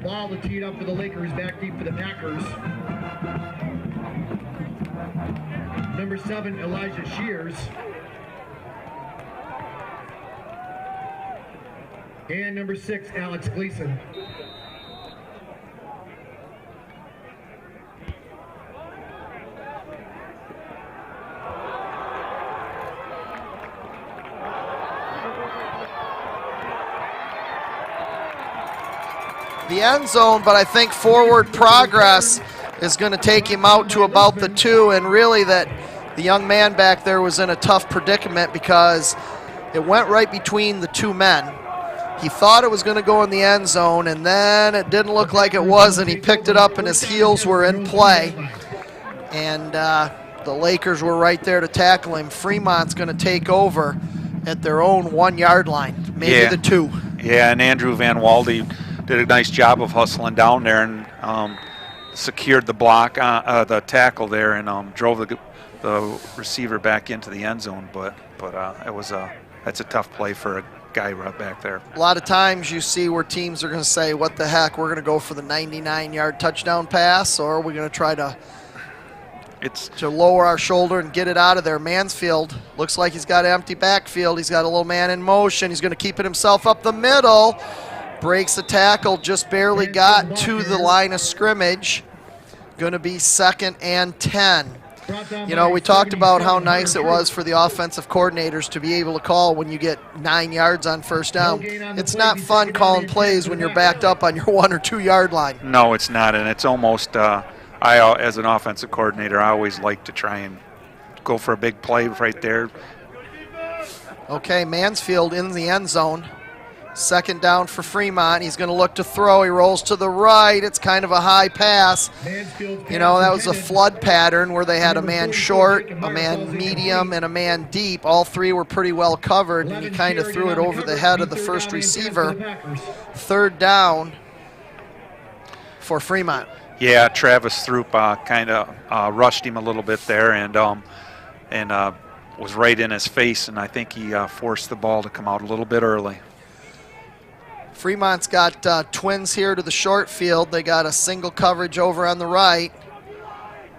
S3: Ball to tee it up for the Lakers, back deep for the Packers. Number 7, Elijah Shears. And number 6, Alex Gleason.
S1: The end zone, but I think forward progress is going to take him out to about the 2, and really that the young man back there was in a tough predicament because it went right between the 2 men. He thought it was going to go in the end zone, and then it didn't look like it was, and he picked it up and his heels were in play, and the Lakers were right there to tackle him. Fremont's going to take over at their own 1-yard line, maybe the 2.
S2: Yeah, and Andrew Van Walde did a nice job of hustling down there and secured the block, the tackle there, and drove the receiver back into the end zone. But that's a tough play for a guy right back there.
S1: A lot of times you see where teams are going to say, what the heck, we're going to go for the 99-yard touchdown pass, or we're going to try to lower our shoulder and get it out of there. Mansfield looks like he's got an empty backfield. He's got a little man in motion. He's going to keep it himself up the middle. Breaks the tackle, just barely got to the line of scrimmage. Going to be 2nd and 10. You know, we talked about how nice it was for the offensive coordinators to be able to call when you get 9 yards on first down. It's not fun calling plays when you're backed up on your 1 or 2 yard line.
S2: No, it's not, and it's almost, as an offensive coordinator, I always like to try and go for a big play right there.
S1: Okay, Mansfield in the end zone. 2nd down for Fremont. He's going to look to throw. He rolls to the right. It's kind of a high pass. You know, that was a flood pattern where they had a man short, a man medium, and a man deep. All three were pretty well covered, and he kind of threw it over the head of the first receiver. 3rd down for Fremont.
S2: Yeah, Travis Throop kind of rushed him a little bit there and was right in his face, and I think he forced the ball to come out a little bit early.
S1: Fremont's got twins here to the short field. They got a single coverage over on the right.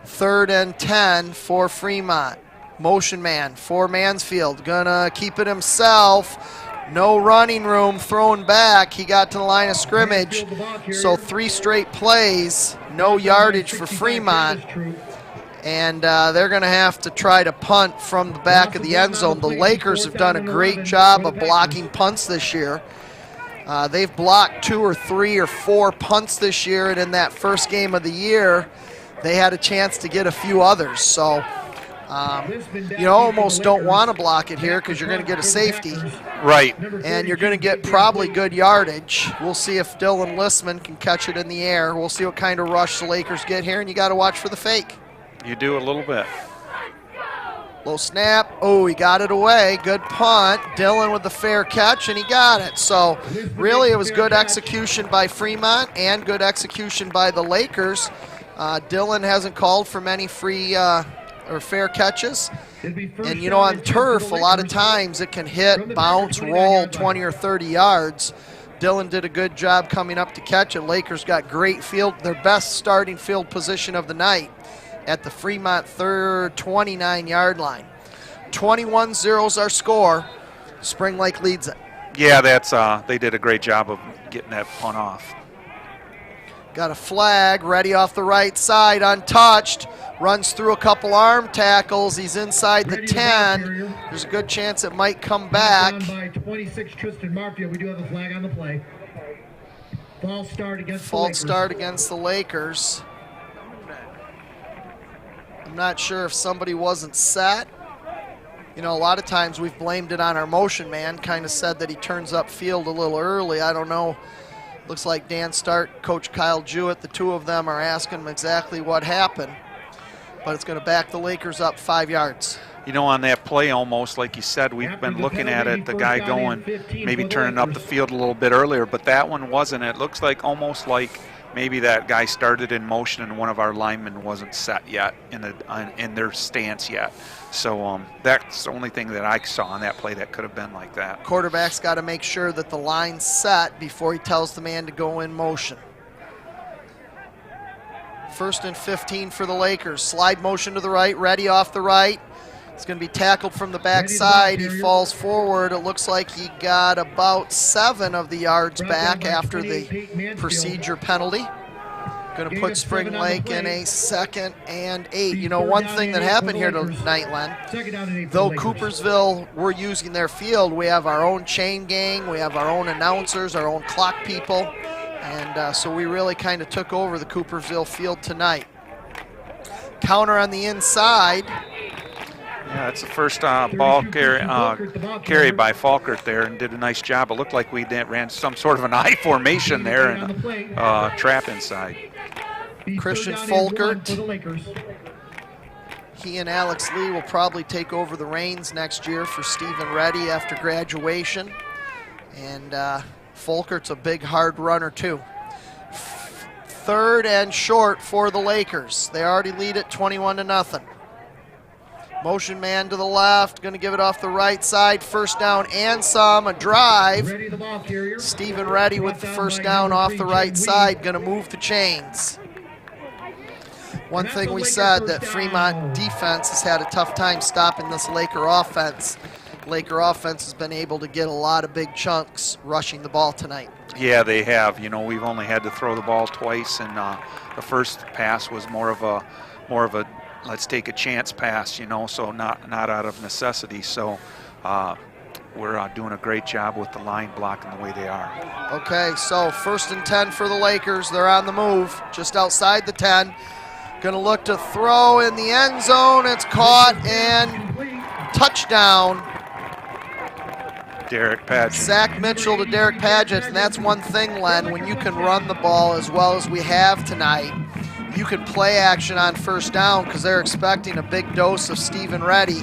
S1: 3rd and 10 for Fremont. Motion man for Mansfield. Gonna keep it himself. No running room, thrown back. He got to the line of scrimmage. So 3 straight plays, no yardage for Fremont. And they're going to have to try to punt from the back of the end zone. The Lakers have done a great job of blocking punts this year. They've blocked 2 or 3 or 4 punts this year, and in that first game of the year, they had a chance to get a few others. So you almost don't want to block it here because you're going to get a safety.
S2: Right.
S1: And you're going to get probably good yardage. We'll see if Dylan Listman can catch it in the air. We'll see what kind of rush the Lakers get here, and you got to watch for the fake.
S2: You do a little bit.
S1: Low snap. Oh, he got it away. Good punt. Dylan with the fair catch, and he got it. So really it was good execution by Fremont and good execution by the Lakers. Dylan hasn't called for many free or fair catches. And, you know, on turf, a lot of times it can hit, bounce, roll 20 or 30 yards. Dylan did a good job coming up to catch it. Lakers got great field, their best starting field position of the night at the Fremont 29-yard line. 21-0 is our score. Spring Lake leads it.
S2: Yeah, that's they did a great job of getting that punt off.
S1: Got a flag, ready off the right side, untouched. Runs through a couple arm tackles. He's inside the 10. There's a good chance it might come back.
S3: By 26, Tristan Marfield. We do have a flag on the play. False start against the Lakers.
S1: I'm not sure if somebody wasn't set. You know, a lot of times we've blamed it on our motion man, kind of said that he turns up field a little early. I don't know. Looks like Dan Stark, Coach Kyle Jewett, the two of them are asking him exactly what happened. But it's going to back the Lakers up 5 yards.
S2: You know, on that play almost, like you said, we've been looking at it, the guy going, maybe turning up the field a little bit earlier, but that one wasn't. It looks like almost like maybe that guy started in motion and one of our linemen wasn't set yet in their stance yet. So that's the only thing that I saw on that play that could have been like that.
S1: Quarterback's got to make sure that the line's set before he tells the man to go in motion. 1st and 15 for the Lakers. Slide motion to the right, ready off the right. It's going to be tackled from the backside. He falls forward. It looks like he got about 7 of the yards back after the procedure penalty. Going to put Spring Lake in a 2nd and 8. You know, one thing that happened here tonight, Len, though Coopersville, we're using their field, we have our own chain gang, we have our own announcers, our own clock people, and so we really kind of took over the Coopersville field tonight. Counter on the inside.
S2: Yeah, it's the first ball carry by Falkert there and did a nice job. It looked like we ran some sort of an I formation there and trap inside.
S1: Christian Falkert. He and Alex Lee will probably take over the reins next year for Stephen Reddy after graduation. And Falkert's a big, hard runner, too. 3rd and short for the Lakers. They already lead it 21-0. Motion man to the left, going to give it off the right side. 1st down and some, a drive. Stephen Reddy with the 1st down off the right side, going to move the chains. One thing we said that Fremont defense has had a tough time stopping this Laker offense. Laker offense has been able to get a lot of big chunks rushing the ball tonight.
S2: Yeah, they have. You know, we've only had to throw the ball twice, and the first pass was more of a let's take a chance pass. You know, so not out of necessity. So we're doing a great job with the line blocking the way they are.
S1: Okay, so 1st and 10 for the Lakers. They're on the move, just outside the 10. Going to look to throw in the end zone. It's caught and touchdown.
S2: Derek Paget.
S1: Zach Mitchell to Derek Paget, and that's one thing, Len, when you can run the ball as well as we have tonight, you can play action on 1st down because they're expecting a big dose of Stephen Reddy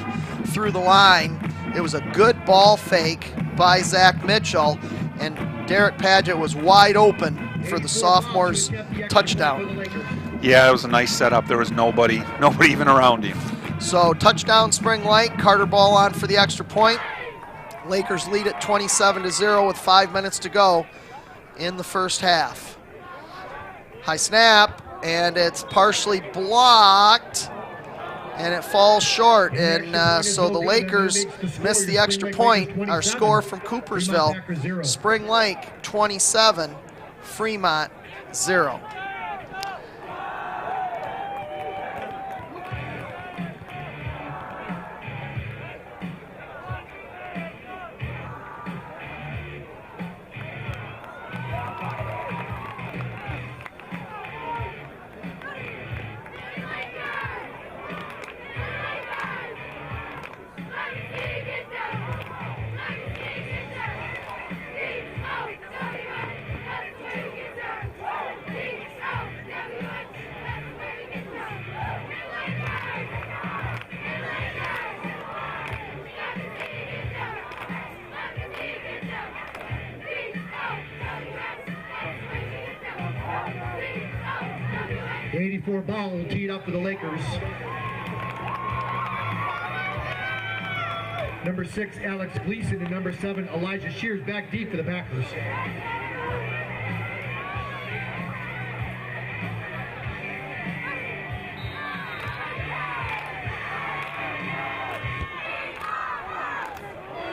S1: through the line. It was a good ball fake by Zach Mitchell, and Derek Paget was wide open for the sophomore's touchdown.
S2: Yeah, it was a nice setup. There was nobody even around him.
S1: So touchdown Spring Lake, Carter ball on for the extra point. Lakers lead at 27-0 with 5 minutes to go in the first half. High snap, and it's partially blocked, and it falls short. And so the Lakers miss the extra point. Our score from Coopersville, Spring Lake 27, Fremont 0.
S3: The 84 ball will tee it up for the Lakers. Number 6, Alex Gleason, and number 7, Elijah Shears back deep for the Packers.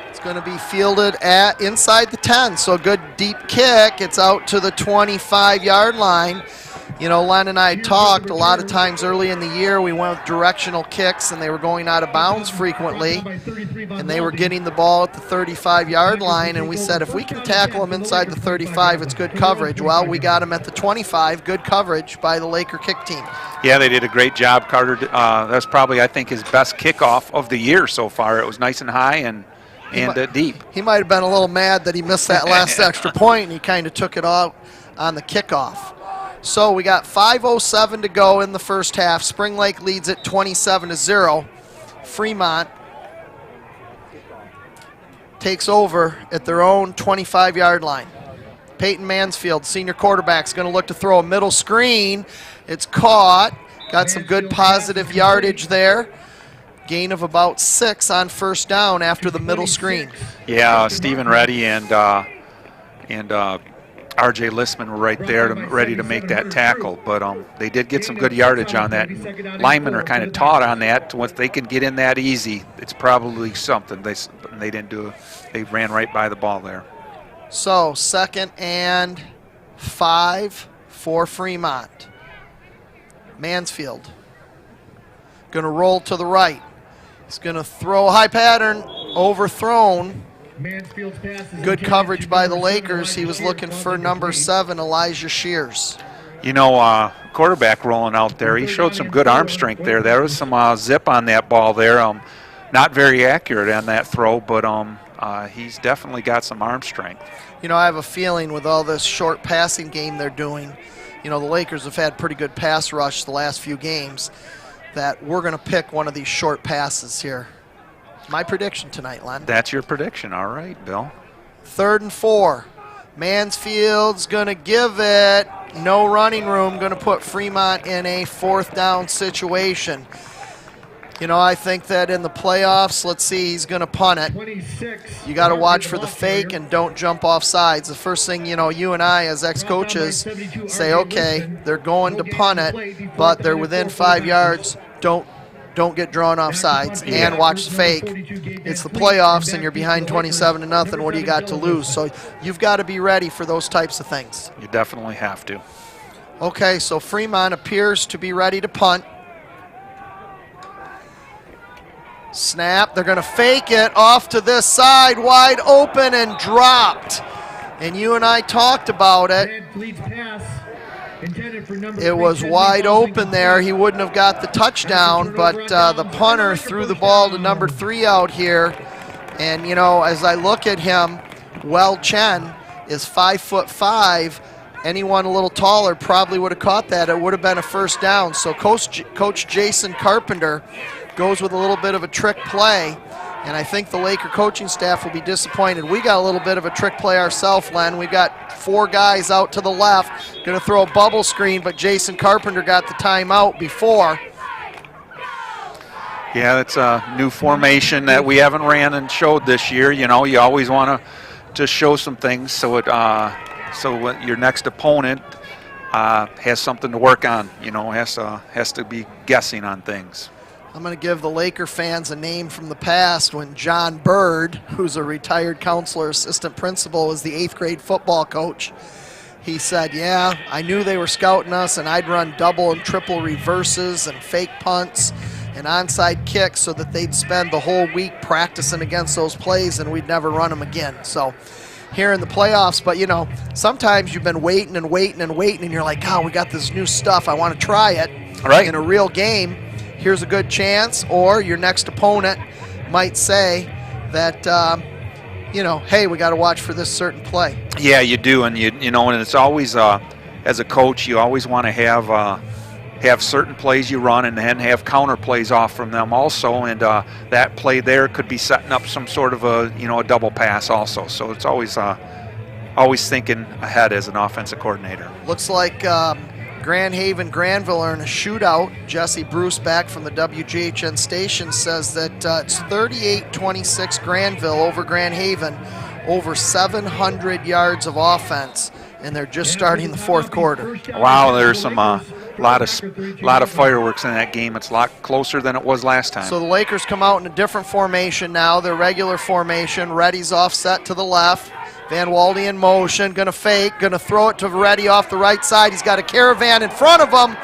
S1: It's going to be fielded at inside the 10, so a good deep kick. It's out to the 25-yard line. You know, Len and I talked a lot of times early in the year. We went with directional kicks, and they were going out of bounds frequently, and they were getting the ball at the 35-yard line, and we said if we can tackle them inside the 35, it's good coverage. Well, we got them at the 25, good coverage by the Laker kick team.
S2: Yeah, they did a great job, Carter. That's probably, I think, his best kickoff of the year so far. It was nice and high and deep.
S1: He might have been a little mad that he missed that last extra point, and he kind of took it out on the kickoff. So we got 5:07 to go in the first half. Spring Lake leads at 27-0. Fremont takes over at their own 25-yard line. Peyton Mansfield, senior quarterback, is going to look to throw a middle screen. It's caught. Got some good positive yardage there. Gain of about 6 on 1st down after the middle screen.
S2: Yeah, Stephen Reddy and R.J. Listman were right there ready to make that tackle, but they did get some good yardage on that. Linemen are kind of taught on that. Once they can get in that easy, it's probably something. They didn't do it. They ran right by the ball there.
S1: So 2nd and 5 for Fremont. Mansfield going to roll to the right. He's going to throw a high pattern, overthrown. Good coverage by the Lakers. He was looking for number 7, Elijah Shears.
S2: You know, quarterback rolling out there, he showed some good arm strength there. There was some zip on that ball there. Not very accurate on that throw, but he's definitely got some arm strength.
S1: You know, I have a feeling with all this short passing game they're doing, you know, the Lakers have had pretty good pass rush the last few games, that we're going to pick one of these short passes here. My prediction tonight, Len.
S2: That's your prediction. All right, Bill.
S1: 3rd and 4. Mansfield's going to give it. No running room. Going to put Fremont in a 4th down situation. You know, I think that in the playoffs, let's see, he's going to punt it. You got to watch for the fake and don't jump off sides. The first thing, you know, you and I as ex-coaches say, okay, they're going to punt it, but they're within 5 yards. Don't don't get drawn off sides, and watch the fake. It's the playoffs, and you're behind 27-0. What do you got to lose? So you've got to be ready for those types of things.
S2: You definitely have to.
S1: Okay, so Fremont appears to be ready to punt. Snap, they're going to fake it off to this side, wide open and dropped. And you and I talked about it. It was wide open there. He wouldn't have got the touchdown, but the punter threw the ball to number 3 out here. And, you know, as I look at him, Chen is 5'5". Anyone a little taller probably would have caught that. It would have been a first down. So Coach Jason Carpenter goes with a little bit of a trick play, and I think the Laker coaching staff will be disappointed. We got a little bit of a trick play ourselves, Len. We've got 4 guys out to the left, going to throw a bubble screen, but Jason Carpenter got the timeout before.
S2: Yeah, that's a new formation that we haven't ran and showed this year. You know, you always want to just show some things so your next opponent has something to work on. You know, has to be guessing on things.
S1: I'm going to give the Laker fans a name from the past when John Bird, who's a retired counselor, assistant principal, was the 8th grade football coach. He said, yeah, I knew they were scouting us, and I'd run double and triple reverses and fake punts and onside kicks so that they'd spend the whole week practicing against those plays and we'd never run them again. So here in the playoffs, but you know, sometimes you've been waiting and waiting and waiting, and you're like, oh, we got this new stuff. I want to try it in a real game. Here's a good chance, or your next opponent might say that, you know, hey, we got to watch for this certain play.
S2: Yeah, you do, and you know, and it's always as a coach, you always want to have certain plays you run, and then have counter plays off from them also, and that play there could be setting up some sort of a double pass also. So it's always thinking ahead as an offensive coordinator.
S1: Looks like Grand Haven, Granville are in a shootout. Jesse Bruce back from the WGHN station says that it's 38-26 Granville over Grand Haven, over 700 yards of offense, and they're just starting the 4th quarter.
S2: Wow, there's some lot of fireworks in that game. It's a lot closer than it was last time.
S1: So the Lakers come out in a different formation now, their regular formation. Reddy's offset to the left. Van Walde in motion, going to fake, going to throw it to Reddy off the right side. He's got a caravan in front of him,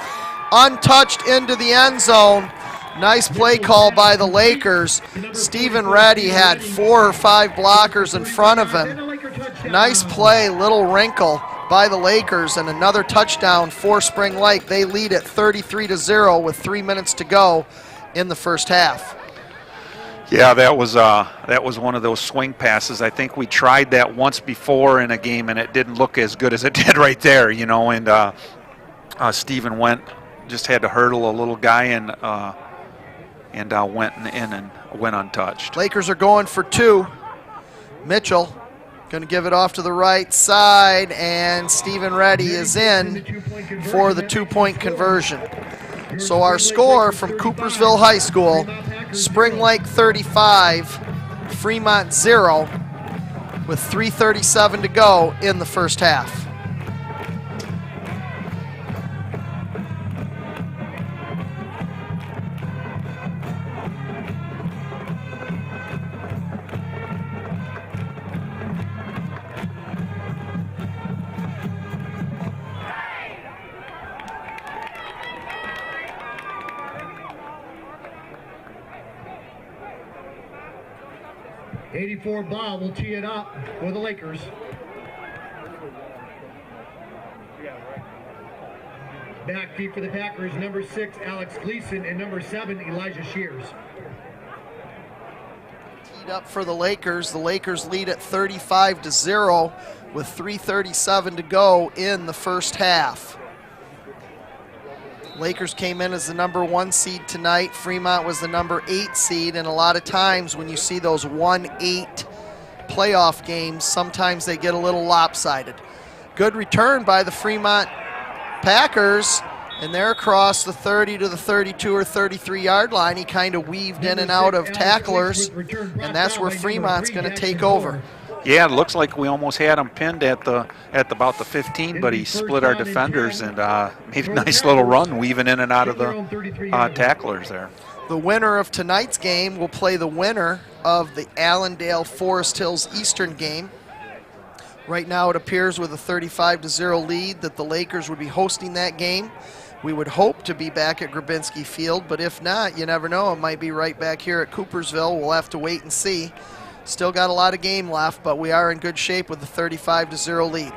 S1: untouched into the end zone. Nice play call by the Lakers. Stephen Reddy had 4 or 5 blockers in front of him. Nice play, little wrinkle by the Lakers, and another touchdown for Spring Lake. They lead at 33-0 with 3 minutes to go in the first half.
S2: Yeah, that was one of those swing passes. I think we tried that once before in a game, and it didn't look as good as it did right there, you know. And Stephen just had to hurdle a little guy and went in and went untouched.
S1: Lakers are going for 2. Mitchell going to give it off to the right side, and Stephen Reddy is in for the 2-point conversion. So our score from Coopersville High School, Spring Lake 35, Fremont 0, with 3:37 to go in the first half.
S3: Bob will tee it up for the Lakers. Back deep for the Packers, number 6, Alex Gleason, and number 7, Elijah Shears.
S1: Teed up for the Lakers. The Lakers lead at 35-0 with 3:37 to go in the first half. Lakers came in as the number 1 seed tonight. Fremont was the number 8 seed, and a lot of times when you see those 1-8 playoff games, sometimes they get a little lopsided. Good return by the Fremont Packers, and they're across the 30 to the 32 or 33 yard line. He kind of weaved in and out of tacklers, and that's where Fremont's going to take over.
S2: Yeah, it looks like we almost had him pinned at about the 15, but he split our defenders and made a nice little run, weaving in and out of the tacklers there.
S1: The winner of tonight's game will play the winner of the Allendale-Forest Hills Eastern game. Right now it appears with a 35-0 lead that the Lakers would be hosting that game. We would hope to be back at Grabinski Field, but if not, you never know. It might be right back here at Coopersville. We'll have to wait and see. Still got a lot of game left, but we are in good shape with the 35-0 lead.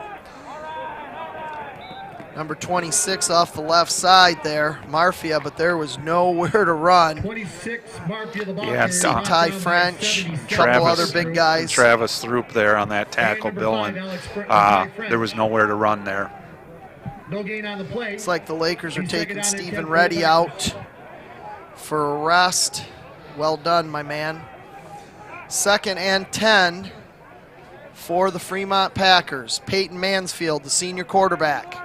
S1: Number 26 off the left side there, Marfia, but there was nowhere to run.
S3: 26, Marfia, the ball
S2: Yeah,
S3: carrier,
S1: Ty
S3: down by
S1: French,
S3: 77.
S1: couple other big guys.
S2: Travis Throop there on that tackle, Bill, and there was nowhere to run there.
S3: No gain on the play.
S1: It's like the Lakers are
S3: He's
S1: taking
S3: taking on
S1: Stephen
S3: 10
S1: Reddy
S3: fullbacks.
S1: out for a rest. Well done, my man. 2nd and 10 for the Fremont Packers. Peyton Mansfield, the senior quarterback.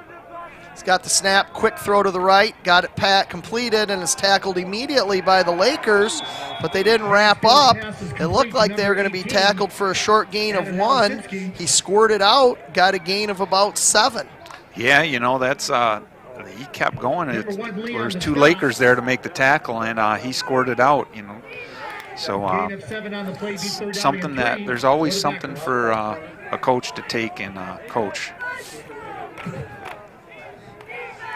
S1: He's got the snap, quick throw to the right, got it completed, and is tackled immediately by the Lakers, but they didn't wrap up. It looked like they were going to be tackled for a short gain of 1. He squirted out, got a gain of about 7.
S2: Yeah, you know, that's he kept going. There was 2 Lakers there to make the tackle, and he scored it out, you know. So
S3: Gain of 7 on the play, beat third down
S2: something
S3: and
S2: that
S3: 3.
S2: there's always
S3: Go to
S2: something
S3: back.
S2: for a coach to take and coach.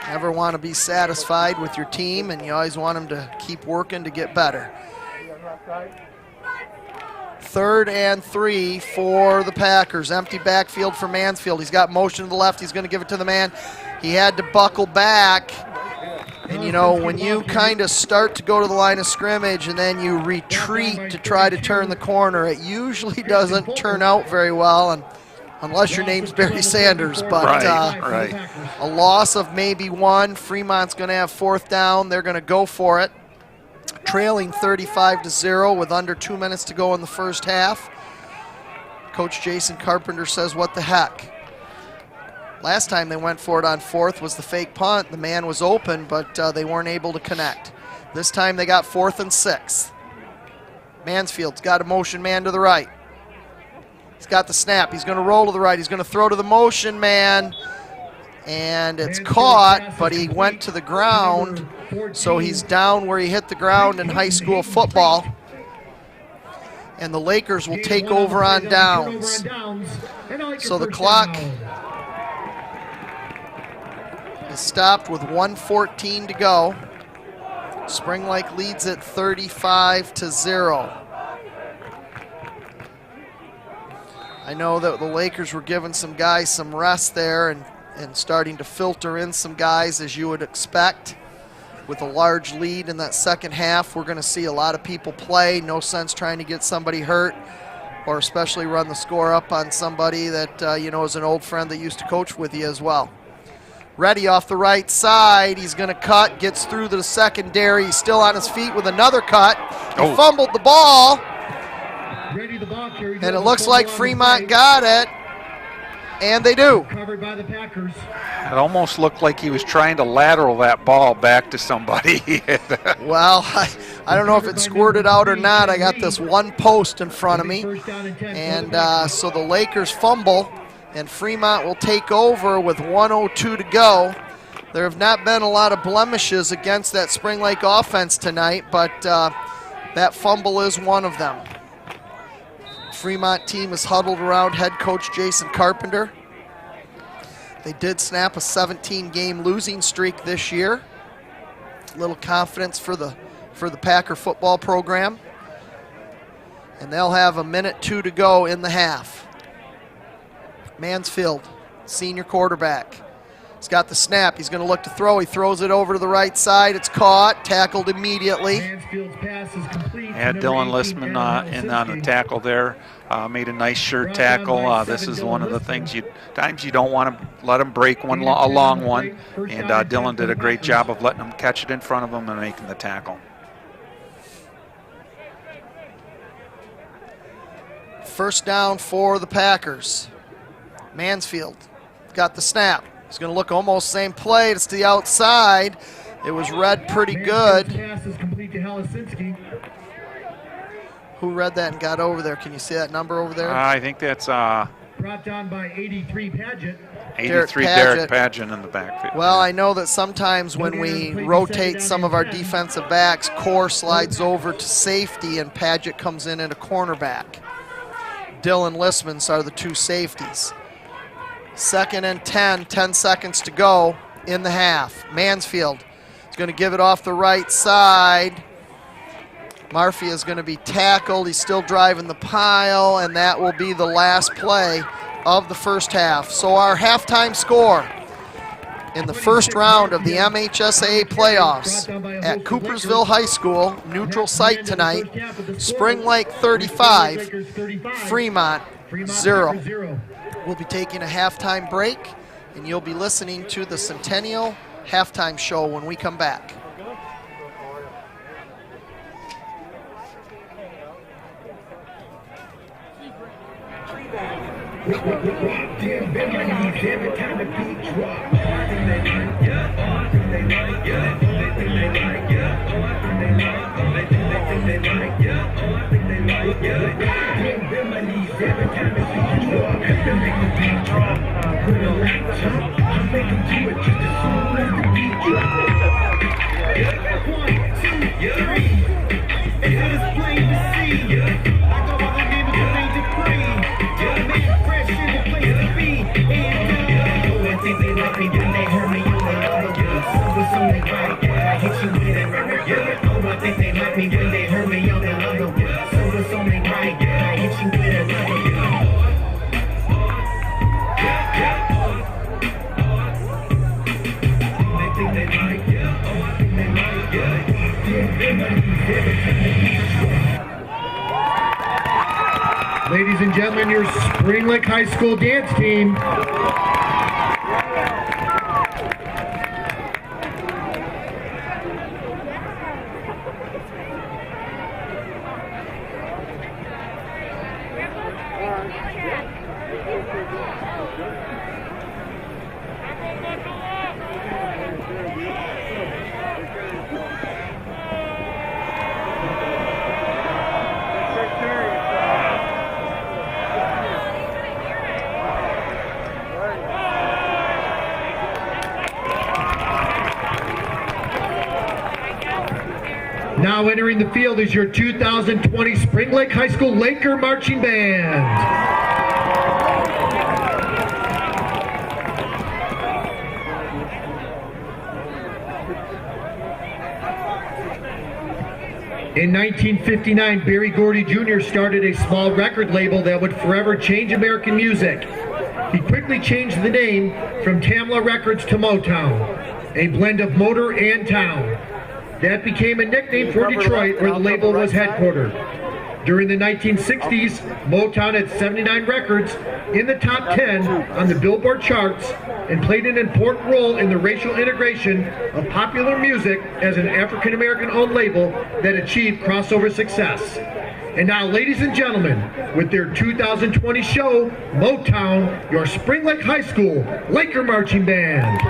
S1: Never want to be satisfied with your team, and you always want them to keep working to get better. 3rd and 3 for the Packers. Empty backfield for Mansfield. He's got motion to the left. He's going to give it to the man. He had to buckle back. And, you know, when you kind of start to go to the line of scrimmage and then you retreat to try to turn the corner, it usually doesn't turn out very well, and unless your name's Barry Sanders. But
S2: Right.
S1: a loss of maybe 1. Fremont's going to have 4th down. They're going to go for it. Trailing 35-0 with under 2 minutes to go in the first half. Coach Jason Carpenter says, what the heck? Last time they went for it on 4th was the fake punt. The man was open, but they weren't able to connect. This time they got 4th and 6. Mansfield's got a motion man to the right. He's got the snap. He's going to roll to the right. He's going to throw to the motion man. And it's caught, but he went to the ground. So he's down where he hit the ground in high school football. And the Lakers will take over on downs. So the clock is stopped with 1:14 to go. Spring Lake leads it 35-0. I know that the Lakers were giving some guys some rest there and starting to filter in some guys as you would expect. With a large lead in that second half, we're going to see a lot of people play. No sense trying to get somebody hurt or especially run the score up on somebody that you know is an old friend that used to coach with you as well. Reddy off the right side. He's going to cut, gets through to the secondary. He's still on his feet with another cut. He fumbled the ball. And it looks like Fremont got it. And they do.
S3: Covered by the Packers.
S2: It almost looked like he was trying to lateral that ball back to somebody.
S1: Well, I don't know if it squirted out or not. I got this one post in front of me. And so the Lakers fumble, and Fremont will take over with 1:02 to go. There have not been a lot of blemishes against that Spring Lake offense tonight, but that fumble is one of them. Fremont team is huddled around head coach Jason Carpenter. They did snap a 17-game losing streak this year. A little confidence for the Packer football program. And they'll have 1:02 to go in the half. Mansfield, senior quarterback. He's got the snap. He's going to look to throw. He throws it over to the right side. It's caught, tackled immediately.
S3: Mansfield's pass is complete.
S2: Had Dylan Listman in on the tackle there. Made a nice sure tackle. This is one of the things times you don't want to let him break a long one. And Dylan did a great job of letting him catch it in front of him and making the tackle.
S1: First down for the Packers. Mansfield got the snap. He's going to look almost same play. It's to the outside. It was read pretty good.
S3: Pass is complete to Halasinski.
S1: Who read that and got over there? Can you see that number over there?
S2: I think that's
S3: Brought down by 83 Paget.
S2: 83 Derek Padgett in the backfield.
S1: Well, I know that sometimes when we rotate some of our defensive backs, Core slides over to safety and Padgett comes in at a cornerback. Dylan Listmans are the two safeties. 2nd and 10 seconds to go in the half. Mansfield is going to give it off the right side. Murphy is going to be tackled. He's still driving the pile, and that will be the last play of the first half. So our halftime score in the first round of the MHSAA playoffs at Coopersville High School, neutral site tonight, Spring Lake 35, Fremont 0. We'll be taking a halftime break, and you'll be listening to the Centennial Halftime Show when we come back.
S3: Ladies and gentlemen, your Spring Lake High School dance team. Now entering the field is your 2020 Spring Lake High School Laker Marching Band. In 1959, Barry Gordy Jr. started a small record label that would forever change American music. He quickly changed the name from Tamla Records to Motown, a blend of motor and town. That became a nickname for Detroit, where the label was headquartered. During the 1960s, Motown had 79 records in the top 10 on the Billboard charts and played an important role in the racial integration of popular music as an African-American owned label that achieved crossover success. And now, ladies and gentlemen, with their 2020 show, Motown, your Spring Lake High School Laker Marching Band.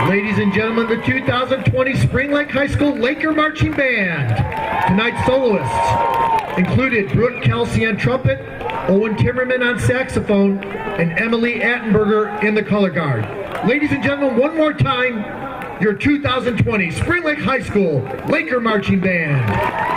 S3: Ladies and gentlemen, the 2020 Spring Lake High School Laker Marching Band. Tonight's soloists included Brooke Kelsey on trumpet, Owen Timmerman on saxophone, and Emily Attenberger in the color guard. Ladies and gentlemen, one more time, your 2020 Spring Lake High School Laker Marching Band.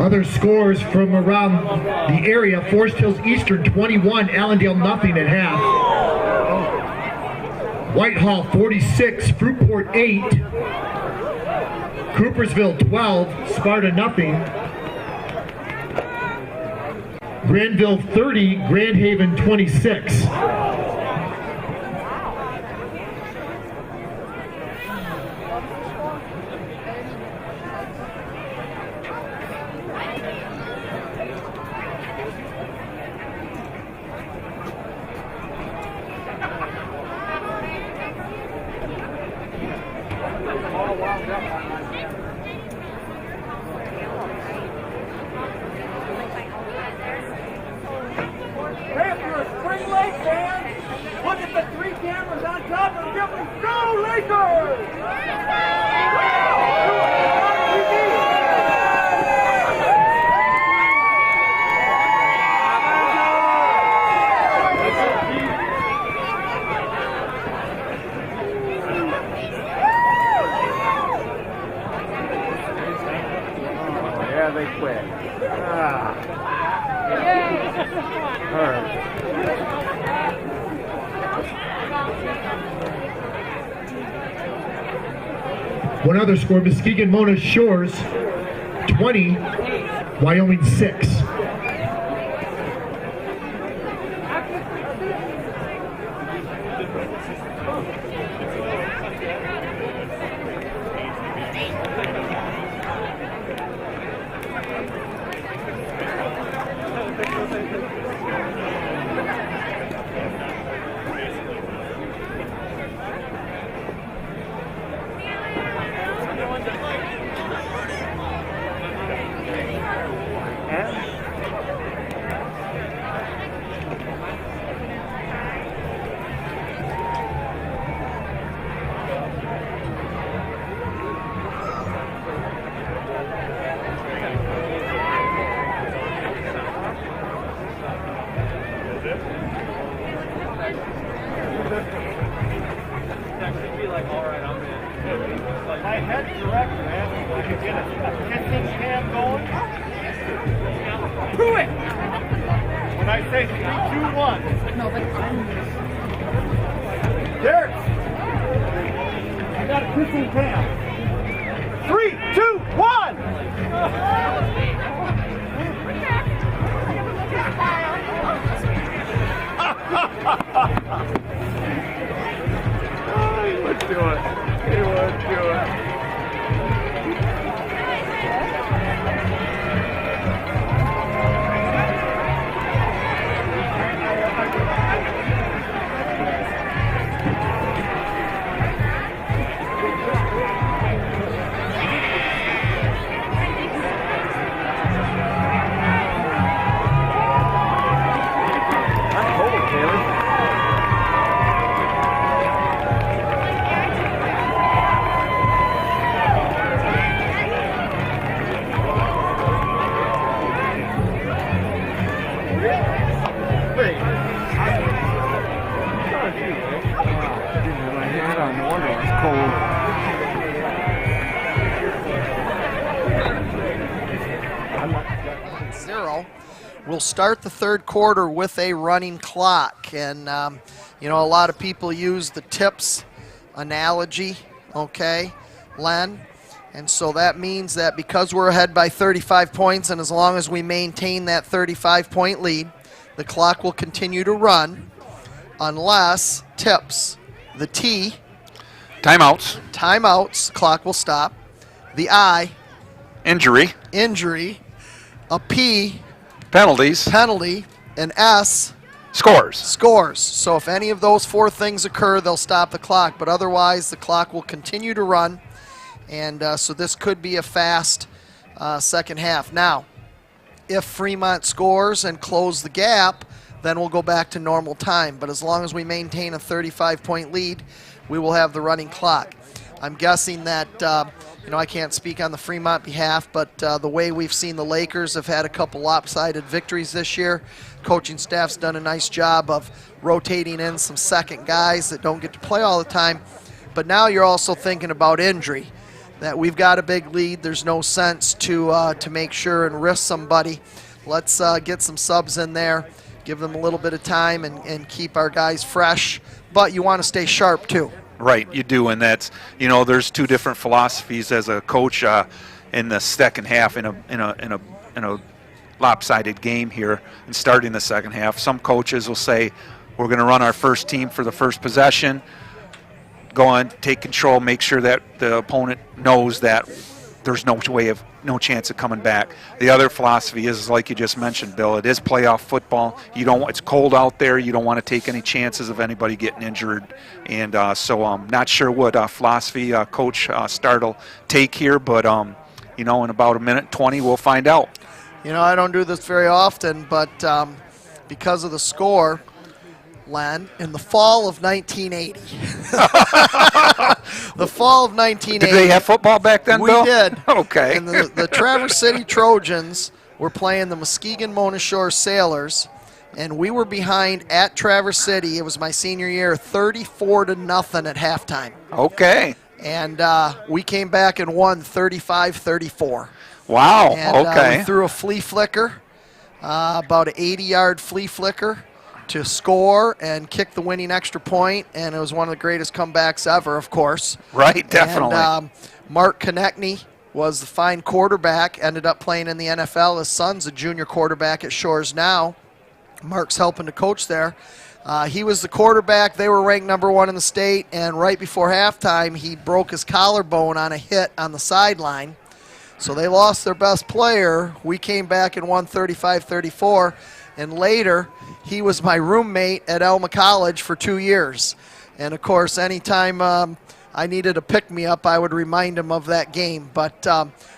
S3: Other scores from around the area: Forest Hills Eastern 21, Allendale nothing at half. Whitehall 46, Fruitport 8. Coopersville 12, Sparta nothing. Granville 30, Grand Haven 26.
S6: Hey, if you're a Spring Lake fan, look at the 3 cameras on top and give them go Lakers! Yeah, they quit.
S3: One other score: Muskegon Mona Shores 20, Wyoming 6. My head's direct, man. I can get a kissing cam going. Do it! When I say 3, 2, 1. No, but Derek! I got a kissing cam. 3, 2, 1! He would do it. He would do it. That's cold, Taylor.
S1: We'll start the third quarter with a running clock. And, you know, a lot of people use the tips analogy, okay, Len? And so that means that because we're ahead by 35 points and as long as we maintain that 35-point lead, the clock will continue to run unless tips. The T, timeouts, clock will stop. The I, injury. A P, penalty. An S, scores. So if any of those 4 things occur, they'll stop the clock. But otherwise, the clock will continue to run. And so this could be a fast second half. Now, if Fremont scores and close the gap, then we'll go back to normal time. But as long as we maintain a 35-point lead, we will have the running clock. I'm guessing that, you know, I can't speak on the Fremont behalf, but the way we've seen the Lakers have had a couple lopsided victories this year. Coaching staff's done a nice job of rotating in some second guys that don't get to play all the time. But now you're also thinking about injury. that we've got a big lead. There's no sense to make sure and risk somebody. Let's get some subs in there, give them a little bit of time, and keep our guys fresh. But you want to stay sharp too.
S2: Right, you do, and that's, there's two different philosophies as a coach in the second half in a lopsided game here and starting the second half. Some coaches will say, we're going to run our first team for the first possession, go on, take control, make sure that the opponent knows that there's no chance of coming back. The other philosophy is, like you just mentioned, Bill, it is playoff football. It's cold out there. You don't want to take any chances of anybody getting injured. And so I'm not sure what philosophy Coach Start will take here, but in about a minute 20 we'll find out.
S1: I don't do this very often, but because of the score, Len, in the fall of 1980. The fall of 1980.
S2: Did they have football back then, Bill?
S1: We did.
S2: Okay.
S1: And the Traverse City Trojans were playing the Muskegon-Mona Shore Sailors, and we were behind at Traverse City. It was my senior year, 34-0 at halftime.
S2: Okay.
S1: And we came back and won 35-34.
S2: Wow.
S1: And,
S2: okay.
S1: We threw a flea flicker, about an 80-yard flea flicker, to score and kick the winning extra point, and it was one of the greatest comebacks ever, of course.
S2: Right, definitely.
S1: And Mark Konechny was the fine quarterback, ended up playing in the NFL. His son's a junior quarterback at Shores now. Mark's helping to coach there. He was the quarterback. They were ranked #1 in the state, and right before halftime, he broke his collarbone on a hit on the sideline. So they lost their best player. We came back and won 35-34. And later, he was my roommate at Elma College for 2 years. And, of course, anytime I needed a pick-me-up, I would remind him of that game. But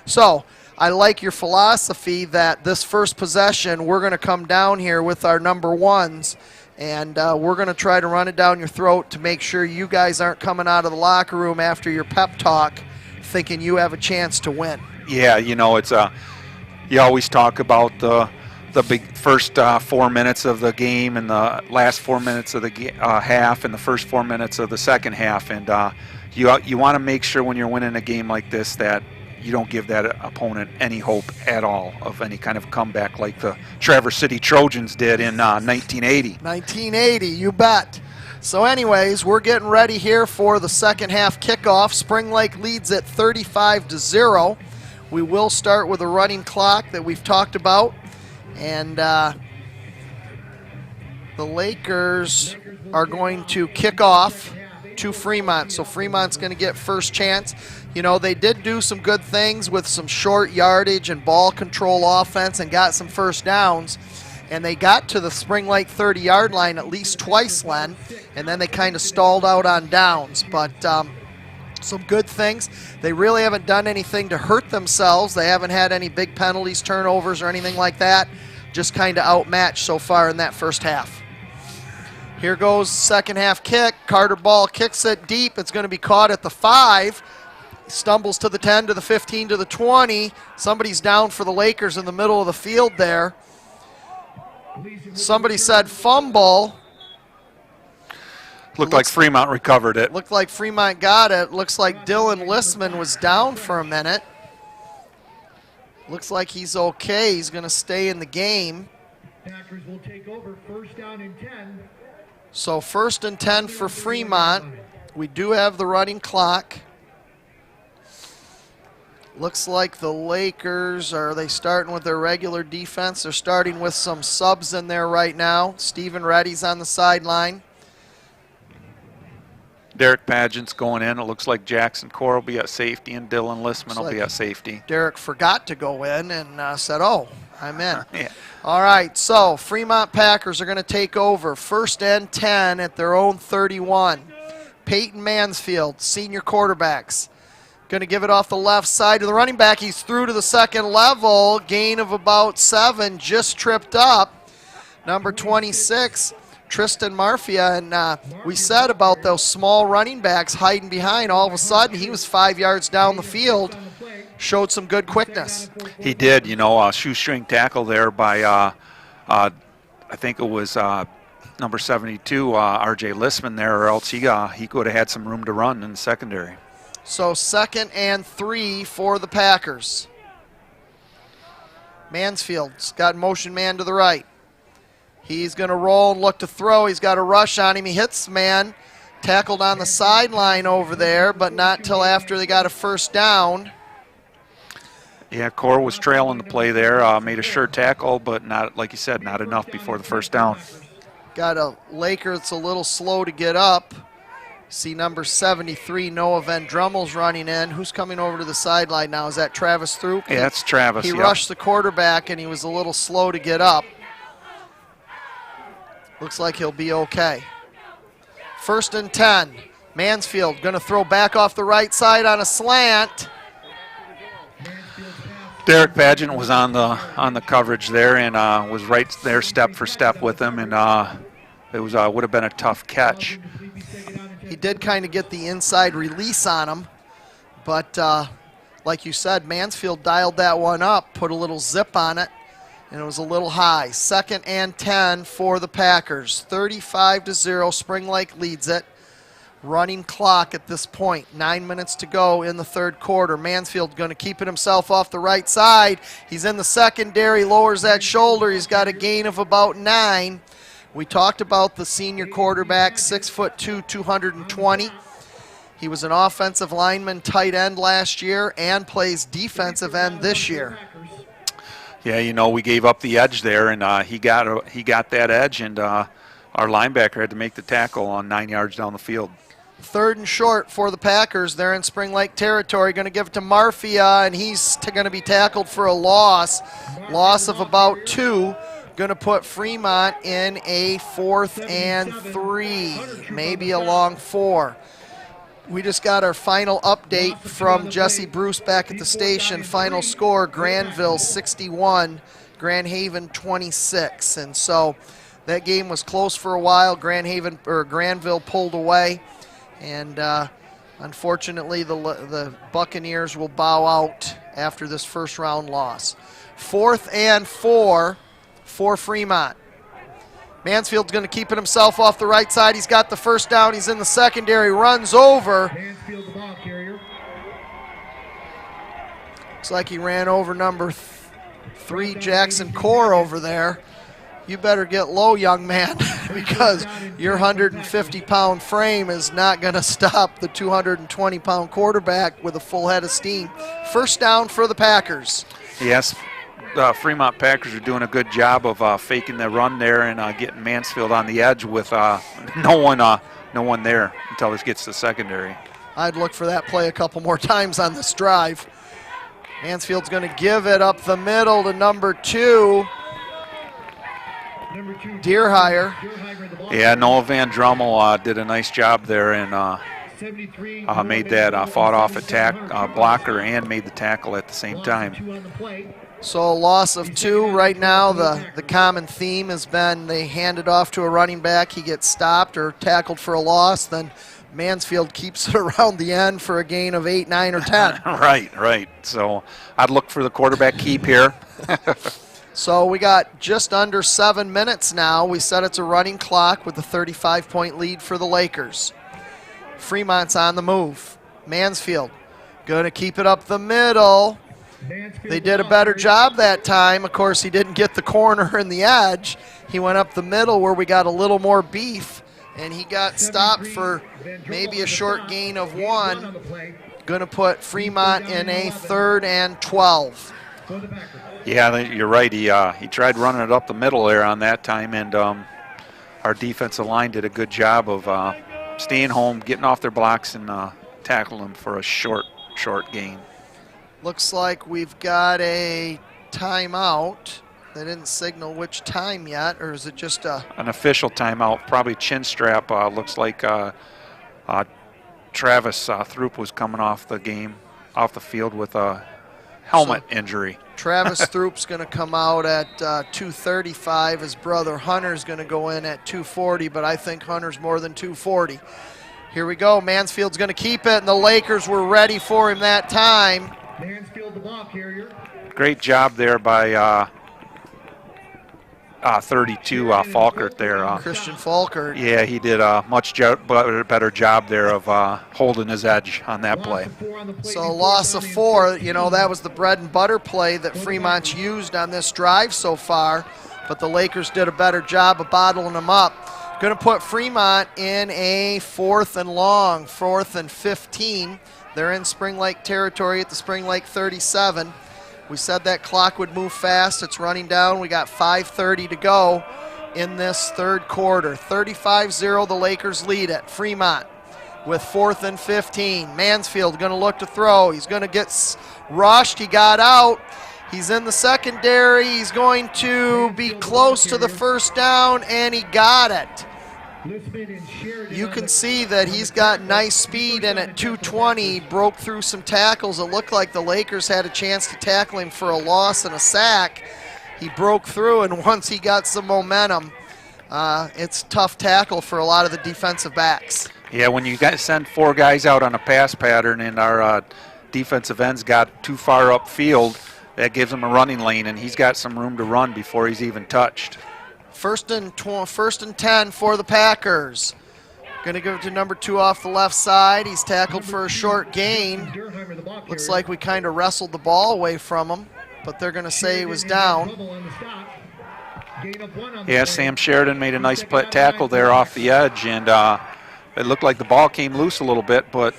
S1: so I like your philosophy that this first possession, we're going to come down here with our #1s, and we're going to try to run it down your throat to make sure you guys aren't coming out of the locker room after your pep talk thinking you have a chance to win.
S2: Yeah, it's you always talk about the big first 4 minutes of the game and the last 4 minutes of the half and the first 4 minutes of the second half, and you want to make sure when you're winning a game like this that you don't give that opponent any hope at all of any kind of comeback like the Traverse City Trojans did in 1980.
S1: 1980, you bet. So anyways, we're getting ready here for the second half kickoff. Spring Lake leads at 35-0. We will start with a running clock that we've talked about. And the Lakers are going to kick off to Fremont. So Fremont's going to get first chance. They did do some good things with some short yardage and ball control offense and got some first downs. And they got to the Spring Lake 30-yard line at least twice, Len, and then they kind of stalled out on downs. But some good things. They really haven't done anything to hurt themselves. They haven't had any big penalties, turnovers, or anything like that. Just kind of outmatched so far in that first half. Here goes second half kick. Carter Ball kicks it deep. It's going to be caught at the 5. Stumbles to the 10, to the 15, to the 20. Somebody's down for the Lakers in the middle of the field there. Somebody said fumble.
S2: Looked like Fremont recovered it.
S1: Looked like Fremont got it. Looks like Dylan Listman was down for a minute. Looks like he's okay. He's going to stay in the game.
S3: Packers will take over, first down and 10.
S1: So 1st and 10 for Fremont. We do have the running clock. Looks like the Lakers, are they starting with their regular defense? They're starting with some subs in there right now. Stephen Reddy's on the sideline.
S2: Derek Pageant's going in. It looks like Jackson Core will be at safety and Dylan Listman will be at safety.
S1: Derek forgot to go in and said, oh, I'm in.
S2: Yeah.
S1: All right, so Fremont Packers are going to take over. 1st and 10 at their own 31. Peyton Mansfield, senior quarterbacks. Going to give it off the left side to the running back. He's through to the second level. Gain of about 7, just tripped up. Number 26. Tristan Marfia, and we said about those small running backs hiding behind. All of a sudden, he was 5 yards down the field, showed some good quickness.
S2: He did, a shoestring tackle there by, I think it was number 72, R.J. Listman there, or else he could have had some room to run in the secondary.
S1: So 2nd and 3 for the Packers. Mansfield's got motion man to the right. He's going to roll and look to throw. He's got a rush on him. He hits man. Tackled on the sideline over there, but not till after they got a first down.
S2: Yeah, Core was trailing the play there. Made a sure tackle, but not, like you said, not enough before the first down.
S1: Got a Laker that's a little slow to get up. See number 73, Noah Van Drummel's running in. Who's coming over to the sideline now? Is that Travis Throop?
S2: Yeah, that's Travis.
S1: He
S2: yep.
S1: rushed the quarterback, and he was a little slow to get up. Looks like he'll be okay. 1st and 10. Mansfield going to throw back off the right side on a slant.
S2: Derek Pageant was on the coverage there and was right there step for step with him, and it was would have been a tough catch.
S1: He did kind of get the inside release on him, but like you said, Mansfield dialed that one up, put a little zip on it, and it was a little high. 2nd and 10 for the Packers. 35-0, Spring Lake leads it. Running clock at this point, 9 minutes to go in the 3rd quarter. Mansfield going to keep it himself off the right side. He's in the secondary, lowers that shoulder. He's got a gain of about 9. We talked about the senior quarterback, 6'2", 220. He was an offensive lineman, tight end last year, and plays defensive end this year.
S2: Yeah, you know, we gave up the edge there, and he got that edge, and our linebacker had to make the tackle on 9 yards down the field.
S1: 3rd and short for the Packers. They're in Spring Lake territory. Going to give it to Marfia, and he's going to be tackled for a loss of about 2. Going to put Fremont in a 4th and 3, maybe a long 4. We just got our final update from Jesse Bruce back at the station. Final score, Granville 61, Grand Haven 26. And so that game was close for a while. Granville pulled away. And unfortunately, the Buccaneers will bow out after this first round loss. 4th and 4 for Fremont. Mansfield's going to keep it himself off the right side. He's got the first down. He's in the secondary, runs over.
S3: Mansfield, the ball carrier.
S1: Looks like he ran over number 3, Jackson Core over there. You better get low, young man, because your 150-pound frame is not going to stop the 220-pound quarterback with a full head of steam. First down for the Packers.
S2: Yes, the Fremont Packers are doing a good job of faking the run there and getting Mansfield on the edge with no one there until this gets to secondary.
S1: I'd look for that play a couple more times on this drive. Mansfield's going to give it up the middle to number 2. Deerhire.
S2: Yeah, Noah Van Drummel did a nice job there and made that fought off attack blocker and made the tackle at the same time.
S1: So a loss of 2 right now. The common theme has been they hand it off to a running back. He gets stopped or tackled for a loss. Then Mansfield keeps it around the end for a gain of 8, 9, or 10.
S2: Right. So I'd look for the quarterback keep here.
S1: So we got just under 7 minutes now. We said it's a running clock with a 35-point lead for the Lakers. Fremont's on the move. Mansfield going to keep it up the middle. They did a better job that time. Of course, he didn't get the corner and the edge. He went up the middle where we got a little more beef, and he got stopped for maybe a short gain of 1. Going to put Fremont in a 3rd and 12.
S2: Yeah, you're right. He tried running it up the middle there on that time, and our defensive line did a good job of staying home, getting off their blocks, and tackling them for a short gain.
S1: Looks like we've got a timeout. They didn't signal which time yet, or is it just
S2: an official timeout? Probably chin strap. Looks like Travis Throop was coming off the field with a helmet injury.
S1: Travis Throop's going to come out at 2:35. His brother Hunter's going to go in at 2:40, but I think Hunter's more than 2:40. Here we go. Mansfield's going to keep it, and the Lakers were ready for him that time.
S3: Mansfield, the ball carrier.
S2: Great job there by 32, Falkert there.
S1: Christian Falkert.
S2: Yeah, he did a much better job there of holding his edge on that play.
S1: So loss of 4, you know, that was the bread and butter play that Fremont's used on this drive so far, but the Lakers did a better job of bottling them up. Going to put Fremont in a 4th and long, 4th and 15. They're in Spring Lake territory at the Spring Lake 37. We said that clock would move fast. It's running down. We got 5:30 to go in this third quarter. 35-0, the Lakers lead it. Fremont with 4th and 15. Mansfield going to look to throw. He's going to get rushed. He got out. He's in the secondary. He's going to be close to the first down, and he got it. You can see that he's got nice speed, and at 220 broke through some tackles. It looked like the Lakers had a chance to tackle him for a loss and a sack. He broke through, and once he got some momentum, it's a tough tackle for a lot of the defensive backs.
S2: Yeah, when you send 4 guys out on a pass pattern and our defensive ends got too far upfield, that gives him a running lane, and he's got some room to run before he's even touched.
S1: First and 10 for the Packers. Going to give it to number 2 off the left side. He's tackled for a short gain. Looks like we kind of wrestled the ball away from him, but they're going to say he was down.
S2: Yeah, Sam Sheridan made a nice tackle there off the edge, and it looked like the ball came loose a little bit, but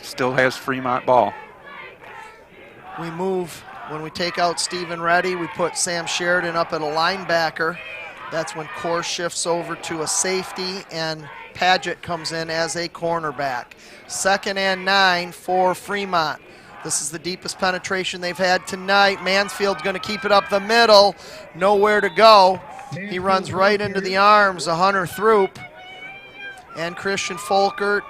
S2: still has Fremont ball.
S1: We move. When we take out Stephen Reddy, we put Sam Sheridan up at a linebacker. That's when Core shifts over to a safety, and Paget comes in as a cornerback. 2nd and 9 for Fremont. This is the deepest penetration they've had tonight. Mansfield's going to keep it up the middle. Nowhere to go. He runs right into the arms of Hunter Throop and Christian Folkert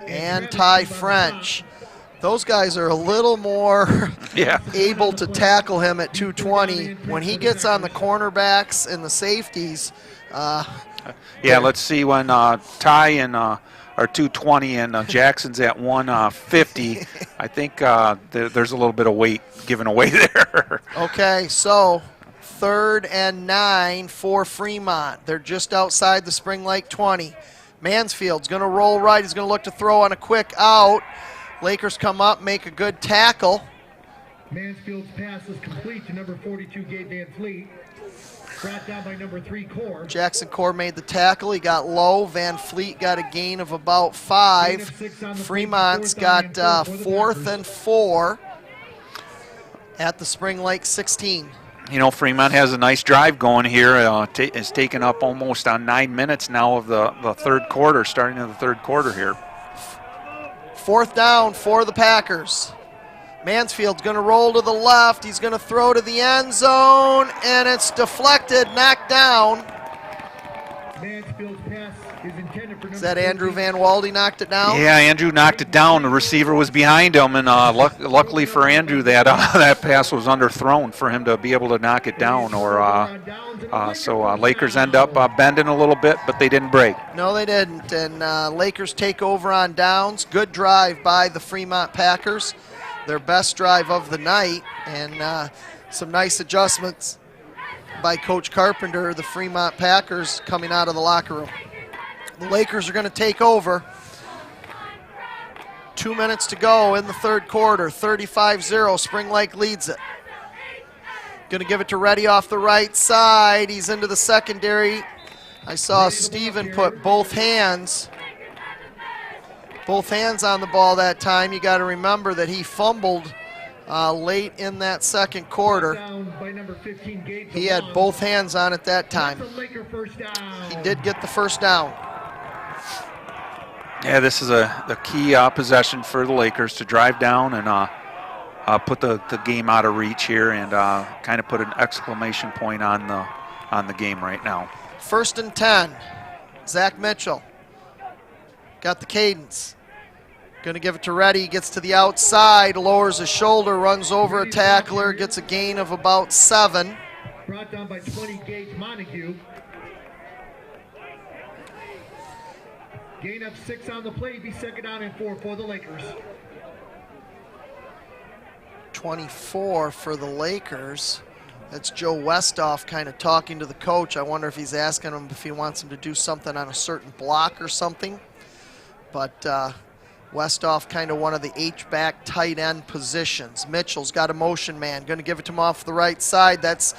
S1: and Ty French. Those guys are a little more able to tackle him at 220. When he gets on the cornerbacks and the safeties.
S2: Let's see when Ty and are 220 and Jackson's at 150. I think there's a little bit of weight given away there.
S1: Okay, so 3rd and 9 for Fremont. They're just outside the Spring Lake 20. Mansfield's going to roll right. He's going to look to throw on a quick out. Lakers come up, make a good tackle.
S3: Mansfield's pass is complete to number 42, Gabe Van Fleet. Brought down by number 3, Core.
S1: Jackson Core made the tackle. He got low. Van Fleet got a gain of about 5. Fremont's got 4th and 4 at the Spring Lake 16.
S2: You know, Fremont has a nice drive going here. It's taken up almost 9 minutes now of the third quarter, starting in the third quarter here.
S1: 4th down for the Packers. Mansfield's going to roll to the left. He's going to throw to the end zone, and it's deflected, knocked down.
S3: Mansfield's pass is intended for
S1: Is that Andrew Van Walde knocked it down?
S2: Yeah, Andrew knocked it down. The receiver was behind him, and luckily for Andrew, that pass was underthrown for him to be able to knock it down. So Lakers end up bending a little bit, but they didn't break.
S1: No, they didn't, and Lakers take over on downs. Good drive by the Fremont Packers. Their best drive of the night, and some nice adjustments by Coach Carpenter, the Fremont Packers coming out of the locker room. The Lakers are going to take over. 2 minutes to go in the third quarter. 35-0. Spring Lake leads it. Going to give it to Reddy off the right side. He's into the secondary. I saw Steven put both hands on the ball that time. You got to remember that he fumbled late in that second quarter. He had both hands on it that time. He did get the first down.
S2: Yeah, this is the key possession for the Lakers to drive down and put the game out of reach here and kind of put an exclamation point on the game right now.
S1: 1st and 10. Zach Mitchell got the cadence. Going to give it to Reddy, gets to the outside, lowers his shoulder, runs over a tackler, gets a gain of about 7.
S3: Brought down by 20, Gage Montague. Gain of 6 on the play, be 2nd down and 4 for the Lakers.
S1: 24 for the Lakers. That's Joe Westoff kind of talking to the coach. I wonder if he's asking him if he wants him to do something on a certain block or something. But Westoff kind of one of the H-back tight end positions. Mitchell's got a motion man. Going to give it to him off the right side. That's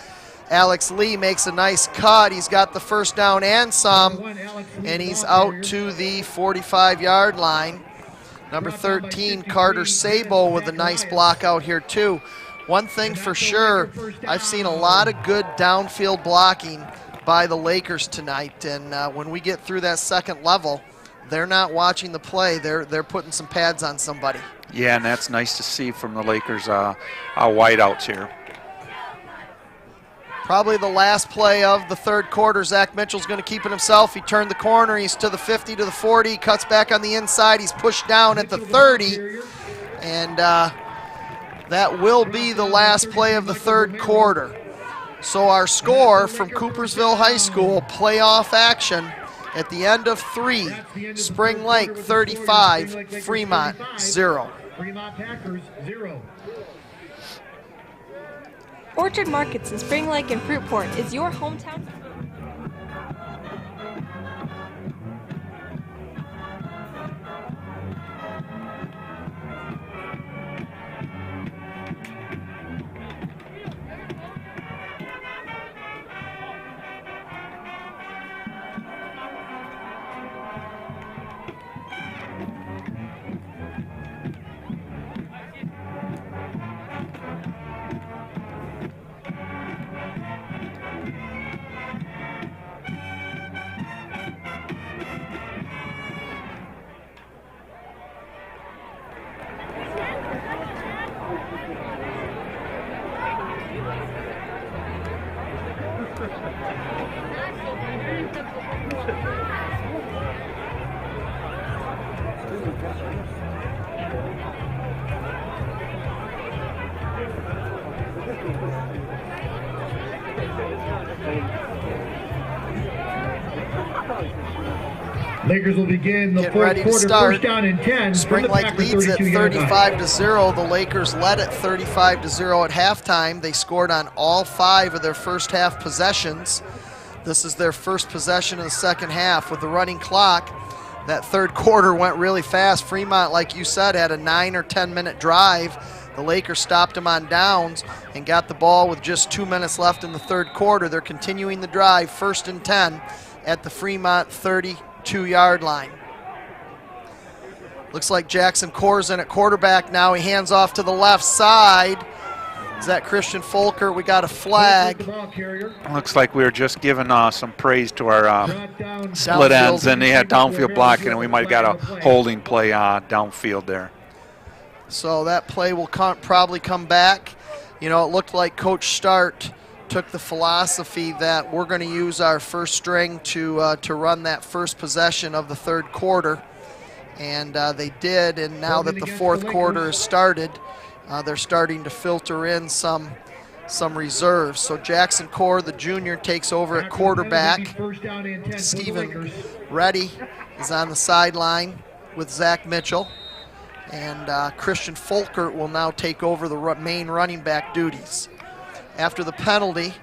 S1: Alex Lee, makes a nice cut. He's got the first down and some. And he's out to the 45-yard line. Number 13, Carter Sabo, with a nice block out here too. One thing for sure, I've seen a lot of good downfield blocking by the Lakers tonight, and when we get through that second level, they're not watching the play. They're putting some pads on somebody.
S2: Yeah, and that's nice to see from the Lakers wideouts here.
S1: Probably the last play of the third quarter. Zach Mitchell's going to keep it himself. He turned the corner. He's to the 50, to the 40. Cuts back on the inside. He's pushed down at the 30, and that will be the last play of the third quarter. So our score from Coopersville High School, playoff action at the end of 3, Spring Lake 35, Fremont 0.
S3: Fremont Packers 0.
S5: Orchard Markets in Spring Lake and Fruitport is your hometown.
S3: Lakers will begin the
S1: Getting
S3: fourth
S1: ready to
S3: quarter,
S1: start.
S3: first down and 10.
S1: Spring Lake leads at 35-0. The Lakers led at 35-0 at halftime. They scored on all 5 of their first half possessions. This is their first possession in the second half with the running clock. That third quarter went really fast. Fremont, like you said, had a 9 or 10 minute drive. The Lakers stopped them on downs and got the ball with just 2 minutes left in the third quarter. They're continuing the drive, 1st and 10 at the Fremont 32-yard line. Looks like Jackson Core's in at quarterback now. He hands off to the left side. Is that Christian Folker? We got a flag.
S2: Looks like we were just giving some praise to our split ends, and they had downfield blocking, and we might have got a holding play downfield there.
S1: So that play will probably come back. You know, it looked like Coach Start took the philosophy that we're going to use our first string to run that first possession of the third quarter, and they did. And now that the fourth quarter has started, they're starting to filter in some reserves. So Jackson Core, the junior, takes over at quarterback. Stephen Reddy is on the sideline with Zach Mitchell, and Christian Folkert will now take over the main running back duties. After the penalty,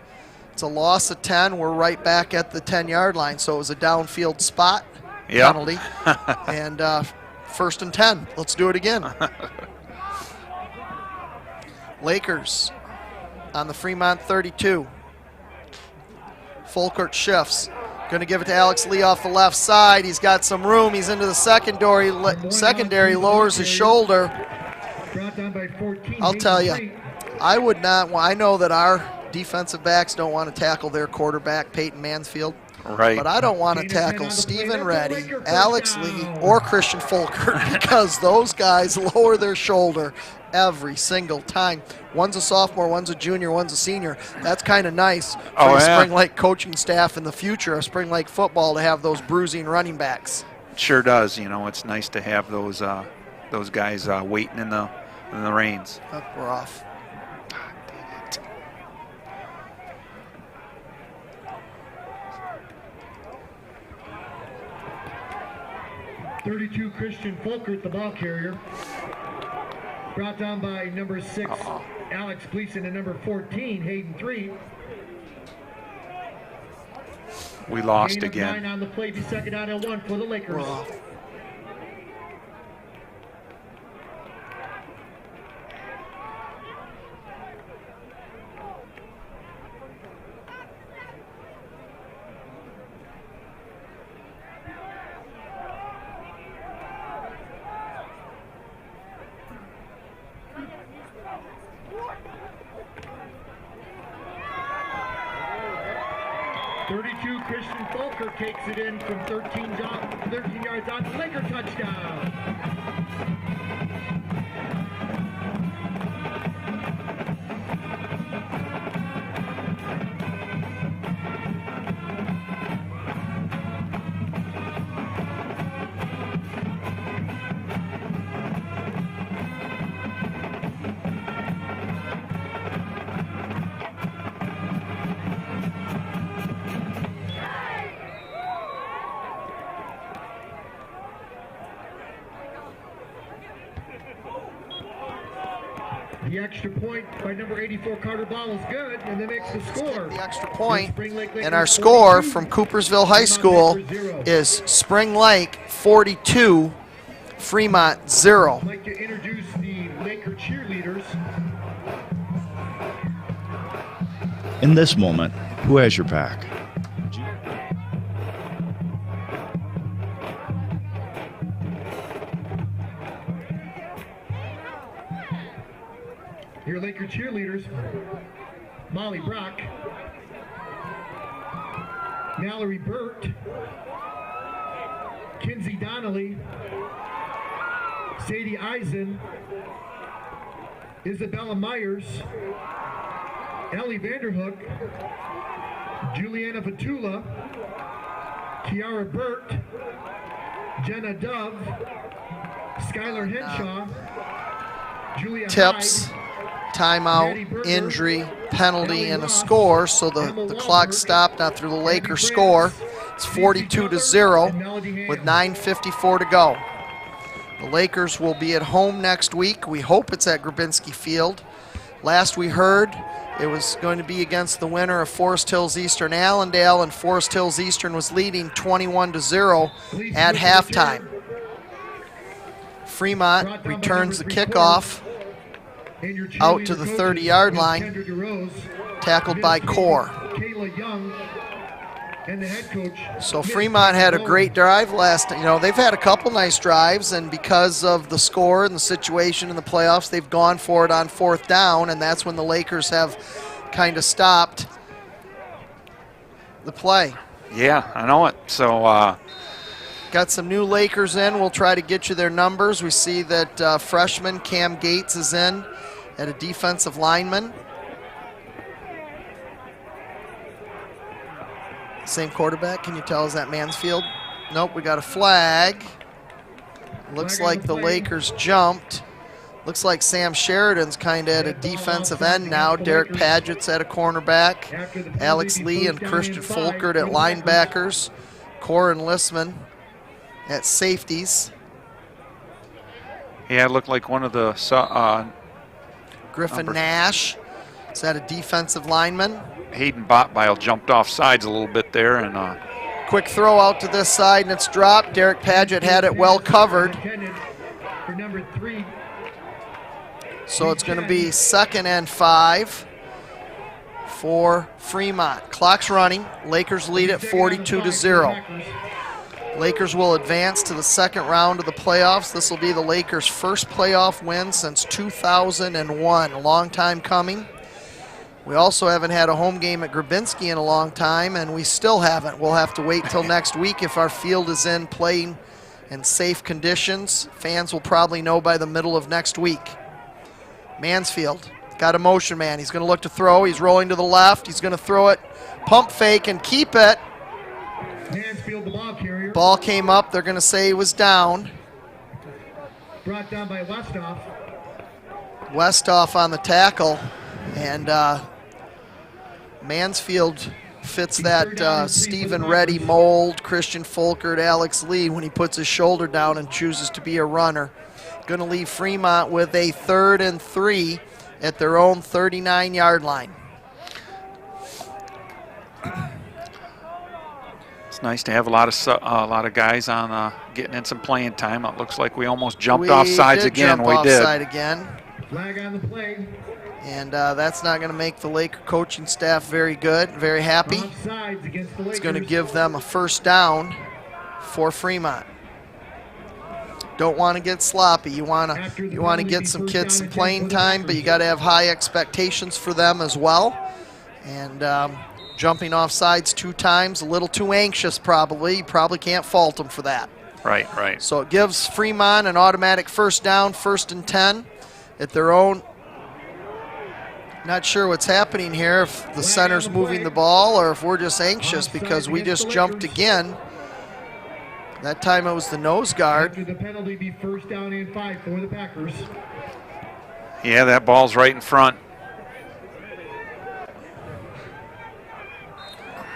S1: it's a loss of 10. We're right back at the 10-yard line, so it was a downfield spot penalty. And 1st and 10. Let's do it again. Lakers on the Fremont 32. Folkert shifts. Going to give it to Alex Lee off the left side. He's got some room. He's into the secondary, lowers his shoulder. I'll tell you, I would not. I know that our defensive backs don't want to tackle their quarterback, Peyton Mansfield.
S2: Right.
S1: But I don't want to tackle Stephen Reddy, Alex Lee, or Christian Folker because those guys lower their shoulder every single time. One's a sophomore, one's a junior, one's a senior. That's kind of nice for the Spring Lake coaching staff in the future of Spring Lake football to have those bruising running backs.
S2: It sure does. You know, it's nice to have those guys waiting in the reins.
S1: Oh, we're off.
S3: 32, Christian Folkert, the ball carrier. Brought down by number 6, Alex Gleason and number 14, Hayden 3.
S2: We lost
S3: Gain of
S2: again.
S3: 9 on the play, be second down and 1 for the Lakers.
S1: Well,
S3: Christian Folker takes it in from 13 yards out. Laker touchdown. The extra point by number 84 Carter Ball is good, and that makes the score.
S1: The extra point, and our score from Coopersville High School is Spring Lake 42, Fremont 0.
S3: I'd like to introduce the Laker cheerleaders.
S7: In this moment, who has your back?
S3: Your Laker cheerleaders, Molly Brock, Mallory Burt, Kinsey Donnelly, Sadie Eisen, Isabella Myers, Ellie Vanderhook, Juliana Fatula, Kiara Burt, Jenna Dove, Skylar Henshaw, Julia
S1: Tips,
S3: Hyde,
S1: timeout, injury, penalty, and a score. So the clock stopped not through the Lakers score. It's 42-0 with 9:54 to go. The Lakers will be at home next week. We hope it's at Grabinski Field. Last we heard, it was going to be against the winner of Forest Hills Eastern Allendale, and Forest Hills Eastern was leading 21-0 at halftime. Fremont returns the kickoff out to the 30-yard line, tackled by Core. So Fremont had a great drive they've had a couple nice drives, and because of the score and the situation in the playoffs, they've gone for it on fourth down, and that's when the Lakers have kind of stopped the play.
S2: Yeah, I know it. So
S1: got some new Lakers in. We'll try to get you their numbers. We see that freshman Cam Gates is in at a defensive lineman. Same quarterback. Can you tell, is that Mansfield? Nope, we got a flag. Looks like the Lakers jumped. Looks like Sam Sheridan's kind of at a defensive end now. Derek Padgett's at a cornerback. Alex Lee and Christian Folkert at linebackers. Corin Listman at safeties.
S2: yeah, it looked like one of the
S1: Griffin Nash is at a defensive lineman.
S2: Hayden Botbile jumped off sides a little bit there, and
S1: Quick throw out to this side, and it's dropped. Derek Padgett had it well covered.
S3: For number 3.
S1: So it's going to be 2nd and 5 for Fremont. Clock's running. Lakers lead at 42-0. Lakers will advance to the second round of the playoffs. This will be the Lakers' first playoff win since 2001. A long time coming. We also haven't had a home game at Grabinski in a long time, and we still haven't. We'll have to wait till next week if our field is in playing in safe conditions. Fans will probably know by the middle of next week. Mansfield got a motion man. He's going to look to throw. He's rolling to the left. He's going to throw it, pump fake, and keep it.
S3: Mansfield, the ball carrier.
S1: Ball came up. They're going to say he was down.
S3: Brought down by Westoff.
S1: Westoff on the tackle, and Mansfield fits that Stephen Reddy mold, Christian Folkert, Alex Lee when he puts his shoulder down and chooses to be a runner. Going to leave Fremont with a 3rd and 3 at their own 39-yard line.
S2: It's nice to have a lot of guys on getting in some playing time. It looks like we almost jumped off sides again.
S1: We
S2: did.
S1: Offside again.
S3: Flag on the play.
S1: And that's not going to make the Laker coaching staff very good, very happy.
S3: Offsides against the Lakers.
S1: It's going to give them a first down for Fremont. Don't want to get sloppy. You want to get some kids some playing time, but you got to have high expectations for them as well. And jumping off sides 2 times, a little too anxious probably. You probably can't fault them for that.
S2: Right.
S1: So it gives Fremont an automatic first down, 1st and 10 at their own. Not sure what's happening here, if the center's moving the ball or if we're just anxious because we just jumped again. That time it was the nose guard.
S3: After the penalty, be first down and 5 for the Packers.
S2: Yeah, that ball's right in front.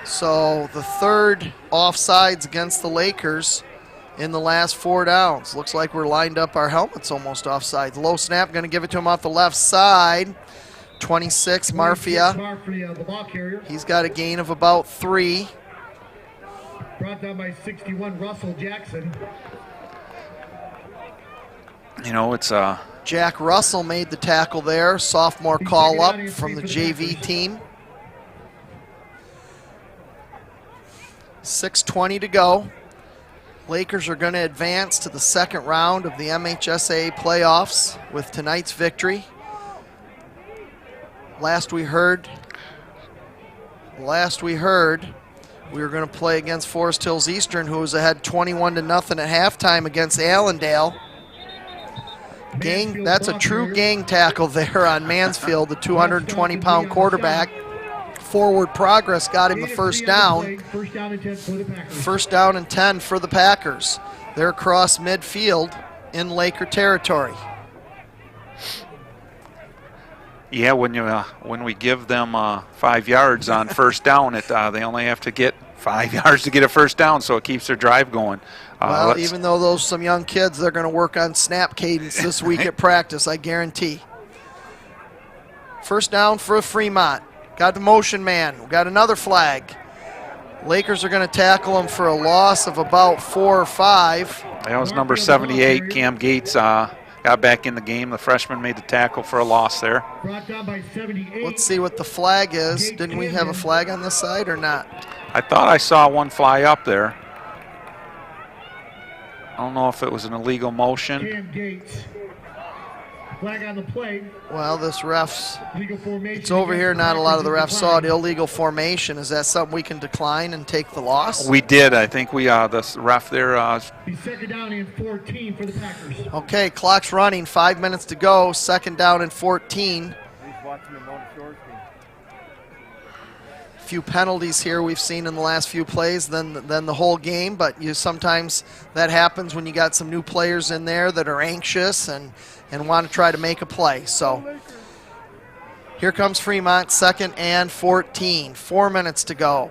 S1: So the 3rd offsides against the Lakers in the last 4 downs. Looks like we're lined up our helmets almost offsides. Low snap, going to give it to him off the left side. 26, Marfia.
S3: The ball carrier.
S1: He's got a gain of about 3.
S3: Brought down by 61, Russell Jackson.
S2: You know, it's
S1: Jack Russell made the tackle there. Sophomore call up from the JV team. 6:20 to go. Lakers are going to advance to the 2nd round of the MHSAA playoffs with tonight's victory. Last we heard, we were going to play against Forest Hills Eastern, who was ahead 21-0 at halftime against Allendale. That's a true gang tackle there on Mansfield, the 220-pound quarterback. Forward progress got him the first down. First down and 10 for the Packers. They're across midfield in Laker territory.
S2: Yeah, when we give them 5 yards on first down, they only have to get 5 yards to get a first down, so it keeps their drive going.
S1: Well, even though those some young kids, they're going to work on snap cadence this week at practice, I guarantee. First down for Fremont. Got the motion man. We got another flag. Lakers are going to tackle him for a loss of about 4 or 5.
S2: That was number 78, Cam Gates. Got back in the game. The freshman made the tackle for a loss there.
S3: Brought down by 78.
S1: Let's see what the flag is. Didn't we have a flag on this side or not?
S2: I thought I saw one fly up there. I don't know if it was an illegal motion.
S3: Cam Gates. Flag on the play.
S1: Well, this ref's,
S3: Legal formation.
S1: it's over here. Not a lot of the refs saw it. Illegal formation. Is that something we can decline and take the loss?
S2: We did. I think the ref there.
S3: Be 2nd down and 14 for the Packers.
S1: Okay, clock's running. 5 minutes to go. 2nd down and 14. Few penalties here we've seen in the last few plays than the whole game, but sometimes that happens when you got some new players in there that are anxious and want to try to make a play. So here comes Fremont, 2nd and 14. 4 minutes to go.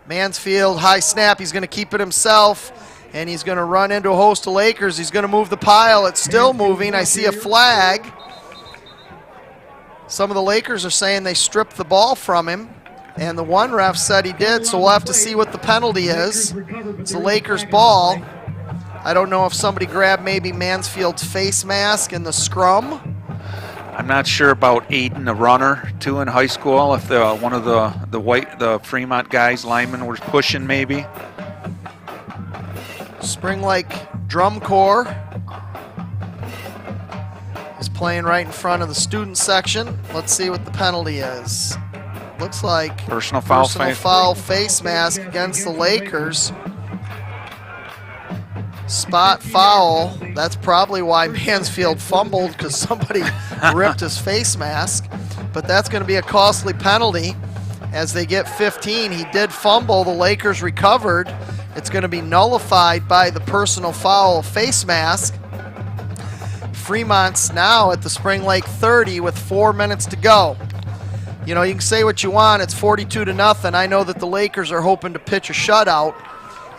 S1: Mansfield, high snap. He's going to keep it himself, and he's going to run into a host of Lakers. He's going to move the pile. It's still moving. I see a flag. Some of the Lakers are saying they stripped the ball from him, and the one ref said he did, so we'll have to see what the penalty is. It's the Lakers' ball. I don't know if somebody grabbed maybe Mansfield's face mask in the scrum.
S2: I'm not sure about aiding the runner too in high school. If one of the Fremont guys, linemen, was pushing maybe.
S1: Spring Lake Drum Corps is playing right in front of the student section. Let's see what the penalty is. Looks like
S2: personal foul
S1: face mask against the Lakers. Spot foul. That's probably why Mansfield fumbled, because somebody ripped his face mask. But that's going to be a costly penalty as they get 15. He did fumble. The Lakers recovered. It's going to be nullified by the personal foul face mask. Fremont's now at the Spring Lake 30 with 4 minutes to go. You know, you can say what you want. It's 42-0. I know that the Lakers are hoping to pitch a shutout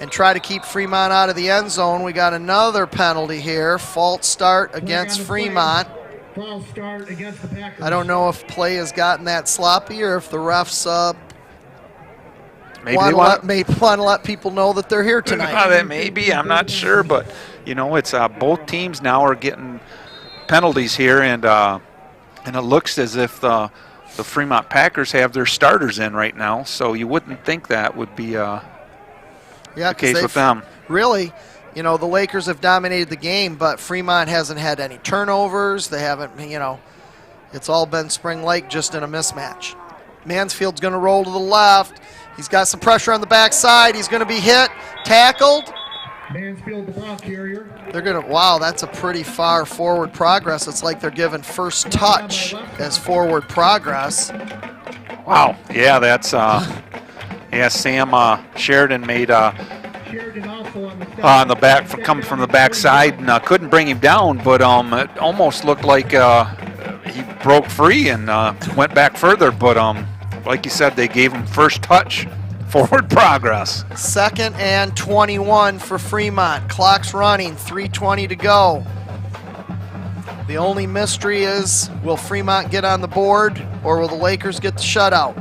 S1: and try to keep Fremont out of the end zone. We got another penalty here. False start against Fremont.
S3: False start against the Packers.
S1: I don't know if play has gotten that sloppy or if the refs
S2: Maybe
S1: want to let people know that they're here tonight.
S2: That may be. I'm not sure, but it's both teams now are getting penalties here, and it looks as if the Fremont Packers have their starters in right now. So you wouldn't think that would be the case with them.
S1: Really, the Lakers have dominated the game, but Fremont hasn't had any turnovers. They haven't, it's all been Spring Lake just in a mismatch. Mansfield's going to roll to the left. He's got some pressure on the backside. He's going to be hit, tackled.
S3: Mansfield, the ball carrier.
S1: Wow, that's a pretty far forward progress. It's like they're giving first touch as forward progress.
S2: Wow, yeah, that's, Sam Sheridan made on the back, coming from the backside, and couldn't bring him down, but it almost looked like he broke free and went back further, but like you said, they gave him first touch, forward progress.
S1: 2nd and 21 for Fremont. Clock's running, 3:20 to go. The only mystery is, will Fremont get on the board or will the Lakers get the shutout?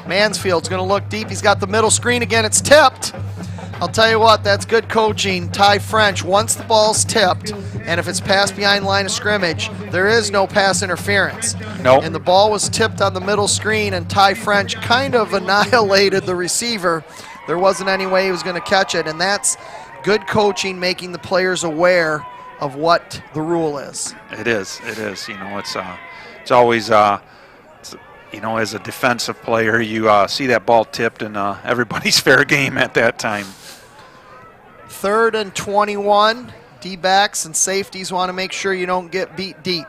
S1: Mansfield's going to look deep. He's got the middle screen again. It's tipped. I'll tell you what, that's good coaching. Ty French, once the ball's tipped, and if it's passed behind line of scrimmage, there is no pass interference.
S2: Nope.
S1: And the ball was tipped on the middle screen, and Ty French kind of annihilated the receiver. There wasn't any way he was going to catch it, and that's good coaching, making the players aware of what the rule is.
S2: It is. It's always, as a defensive player, you see that ball tipped, and everybody's fair game at that time.
S1: 3rd and 21. D-backs and safeties want to make sure you don't get beat deep.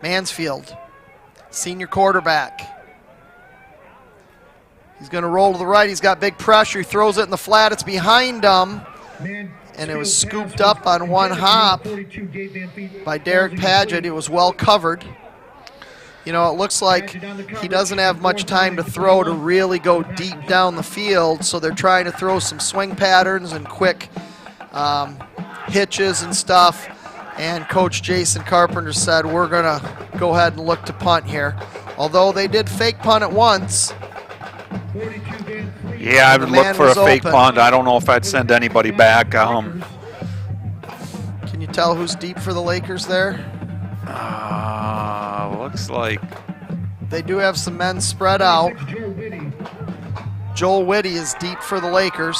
S1: Mansfield, senior quarterback. He's going to roll to the right. He's got big pressure. He throws it in the flat. It's behind him. And it was scooped up on one hop by Derek Padgett. It was well covered. It looks like he doesn't have much time to throw to really go deep down the field, so they're trying to throw some swing patterns and quick hitches and stuff. And Coach Jason Carpenter said, we're going to go ahead and look to punt here. Although they did fake punt it once.
S2: Yeah, I would look for a fake punt. I don't know if I'd send anybody back.
S1: Can you tell who's deep for the Lakers there?
S2: Looks like
S1: they do have some men spread out. Joel Whitty is deep for the Lakers.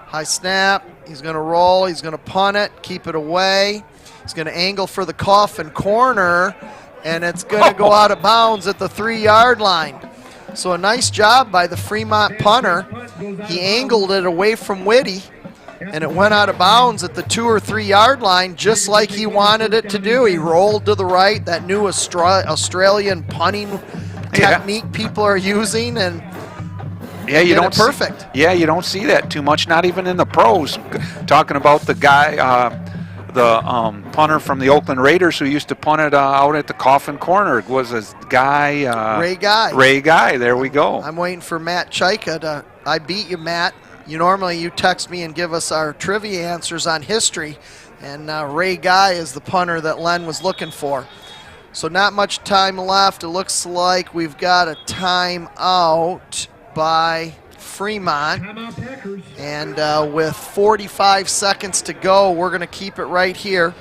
S1: High snap. He's going to roll. He's going to punt it, keep it away. He's going to angle for the coffin corner, and it's going to go out of bounds at the 3-yard line. So a nice job by the Fremont punter. He angled it away from Whitty, and it went out of bounds at the 2 or 3 yard line, just like he wanted it to do. He rolled to the right, that new Australian punting technique people are using, and
S2: you don't
S1: perfect.
S2: You don't see that too much, not even in the pros. Talking about the guy, the punter from the Oakland Raiders who used to punt it out at the coffin corner. It was a guy,
S1: Ray Guy.
S2: Ray Guy. There we go.
S1: I'm waiting for Matt Chaika to. I beat you, Matt. Normally you text me and give us our trivia answers on history, and Ray Guy is the punter that Len was looking for. So not much time left. It looks like we've got a timeout by Fremont, and with 45 seconds to go, we're going to keep it right here.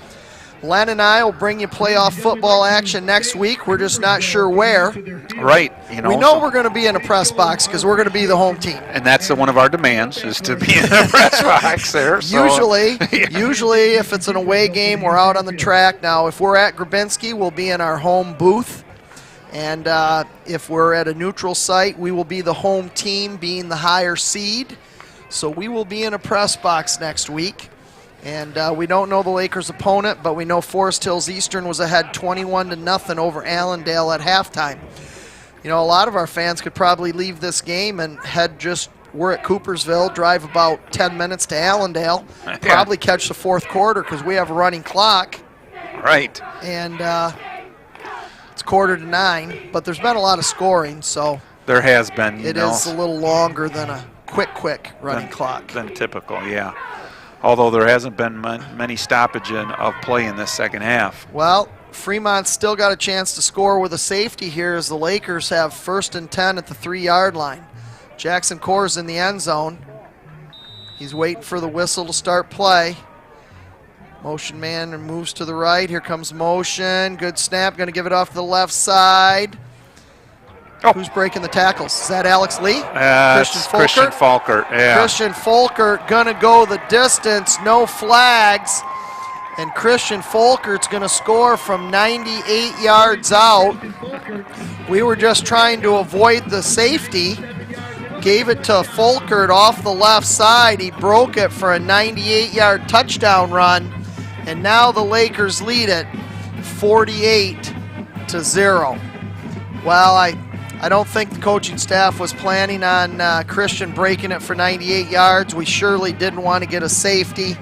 S1: Len and I will bring you playoff football action next week. We're just not sure where.
S2: Right.
S1: We know we're going to be in a press box because we're going to be the home team.
S2: And that's one of our demands, is to be in the press box there. So.
S1: Usually, if it's an away game, we're out on the track. Now, if we're at Grabinski, we'll be in our home booth. And if we're at a neutral site, we will be the home team, being the higher seed. So we will be in a press box next week. And we don't know the Lakers' opponent, but we know Forest Hills Eastern was ahead 21-0 over Allendale at halftime. A lot of our fans could probably leave this game and we're at Coopersville, drive about 10 minutes to Allendale, probably catch the fourth quarter because we have a running clock.
S2: Right.
S1: And it's 8:45, but there's been a lot of scoring, so
S2: there has been.
S1: It is a little longer than a quick running clock
S2: than typical. Yeah. although there hasn't been many stoppage of play in this second half.
S1: Well, Fremont's still got a chance to score with a safety here as the Lakers have 1st and 10 at the 3-yard line. Jackson Core's in the end zone. He's waiting for the whistle to start play. Motion man and moves to the right. Here comes motion. Good snap. Going to give it off to the left side.
S2: Oh.
S1: Who's breaking the tackles? Is that Alex Lee?
S2: Christian Falkert. Yeah.
S1: Christian Falkert going to go the distance. No flags. And Christian Falkert's going to score from 98 yards out. We were just trying to avoid the safety. Gave it to Falkert off the left side. He broke it for a 98-yard touchdown run. And now the Lakers lead it 48-0. Well, I don't think the coaching staff was planning on Christian breaking it for 98 yards. We surely didn't want to get a safety.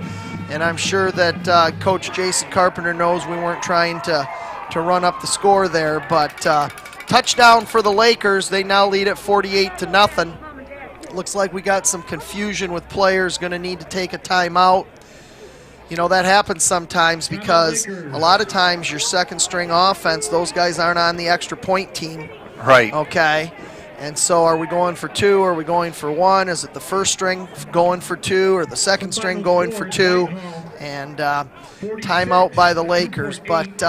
S1: And I'm sure that Coach Jason Carpenter knows we weren't trying to run up the score there. But touchdown for the Lakers. They now lead it 48-0. Looks like we got some confusion with players going to need to take a timeout. You know, that happens sometimes because a lot of times your second string offense, those guys aren't on the extra point team.
S2: Right.
S1: Okay. And so are we going for 2? Are we going for 1? Is it the first string going for 2 or the second string going for 2? And timeout by the Lakers. But,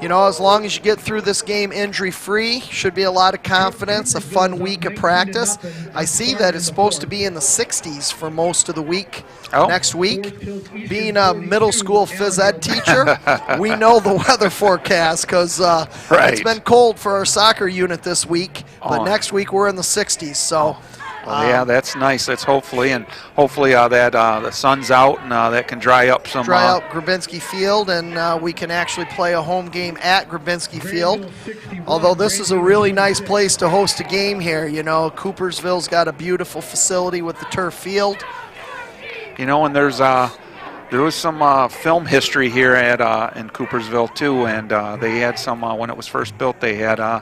S1: you know, as long as you get through this game injury-free, should be a lot of confidence, a fun week of practice. I see that it's supposed to be in the 60s for most of the week next week. Being a middle school phys ed teacher, we know the weather forecast because it's been cold for our soccer unit this week, but next week we're in the 60s. So.
S2: Well, yeah, that's nice. That's hopefully that the sun's out and that can dry up some.
S1: Dry out Grabinski Field, and we can actually play a home game at Grabinski Field. Although this is a really nice place to host a game here. You know, Coopersville's got a beautiful facility with the turf field.
S2: You know, and there was some film history here in Coopersville too, and they had some when it was first built. They had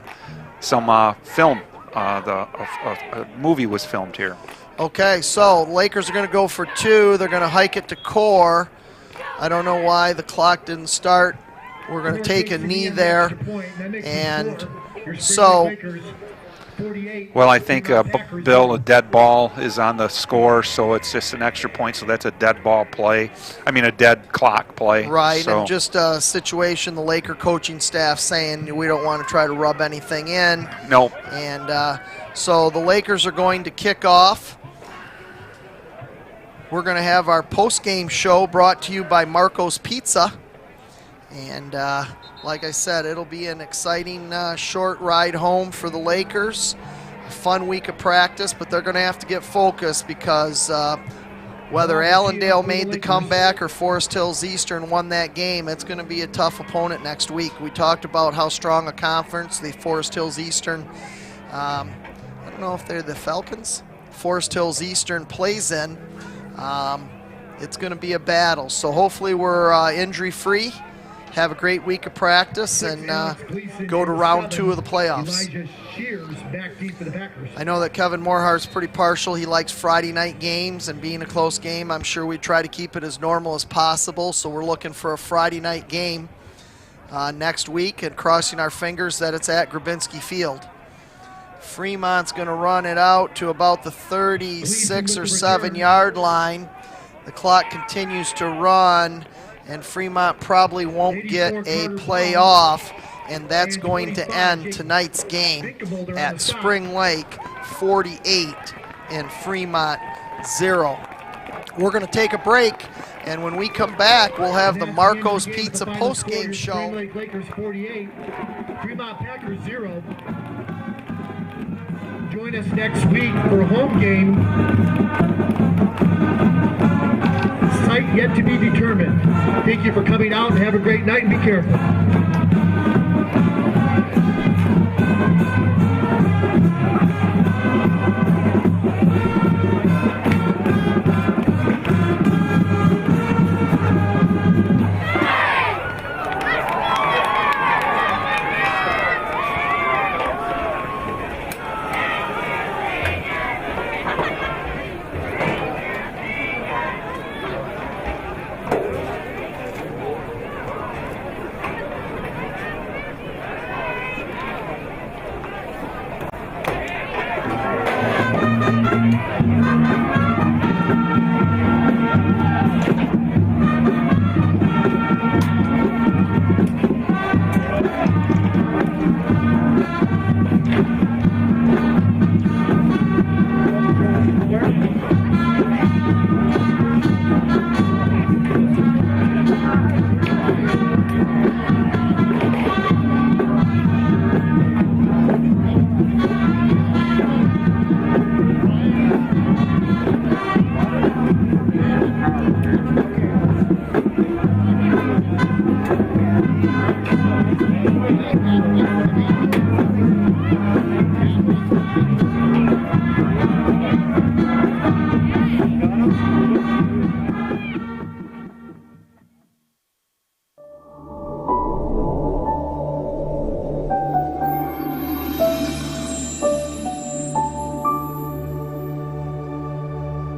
S2: some film. A movie was filmed here.
S1: Okay, so Lakers are going to go for 2. They're going to hike it to Core. I don't know why the clock didn't start. We're going to take a knee there. And so...
S2: Well, I think, Bill, a dead ball is on the score, so it's just an extra point, so that's a dead ball play. I mean, a dead clock play.
S1: Right,
S2: so.
S1: And just a situation, the Laker coaching staff saying we don't want to try to rub anything in.
S2: Nope.
S1: And so the Lakers are going to kick off. We're going to have our post-game show brought to you by Marco's Pizza. And like I said, it'll be an exciting short ride home for the Lakers. A fun week of practice, but they're going to have to get focused because whether Allendale made the comeback or Forest Hills Eastern won that game, it's going to be a tough opponent next week. We talked about how strong a conference the Forest Hills Eastern, I don't know if they're the Falcons, Forest Hills Eastern plays in. It's going to be a battle. So hopefully we're injury-free. Have a great week of practice and go to round 2 of the playoffs. I know that Kevin Morehart's pretty partial. He likes Friday night games, and being a close game, I'm sure we try to keep it as normal as possible. So we're looking for a Friday night game next week and crossing our fingers that it's at Grabinski Field. Fremont's going to run it out to about the 36 or 7 yard line. The clock continues to run. And Fremont probably won't get a play off, and that's going to end tonight's game at Spring Lake 48 and Fremont 0. We're going to take a break, and when we come back, we'll have the Marco's Pizza postgame show.
S3: Lakers 48, Fremont Packers 0. Join us next week for a home game. Site yet to be determined. Thank you for coming out and have a great night and be careful.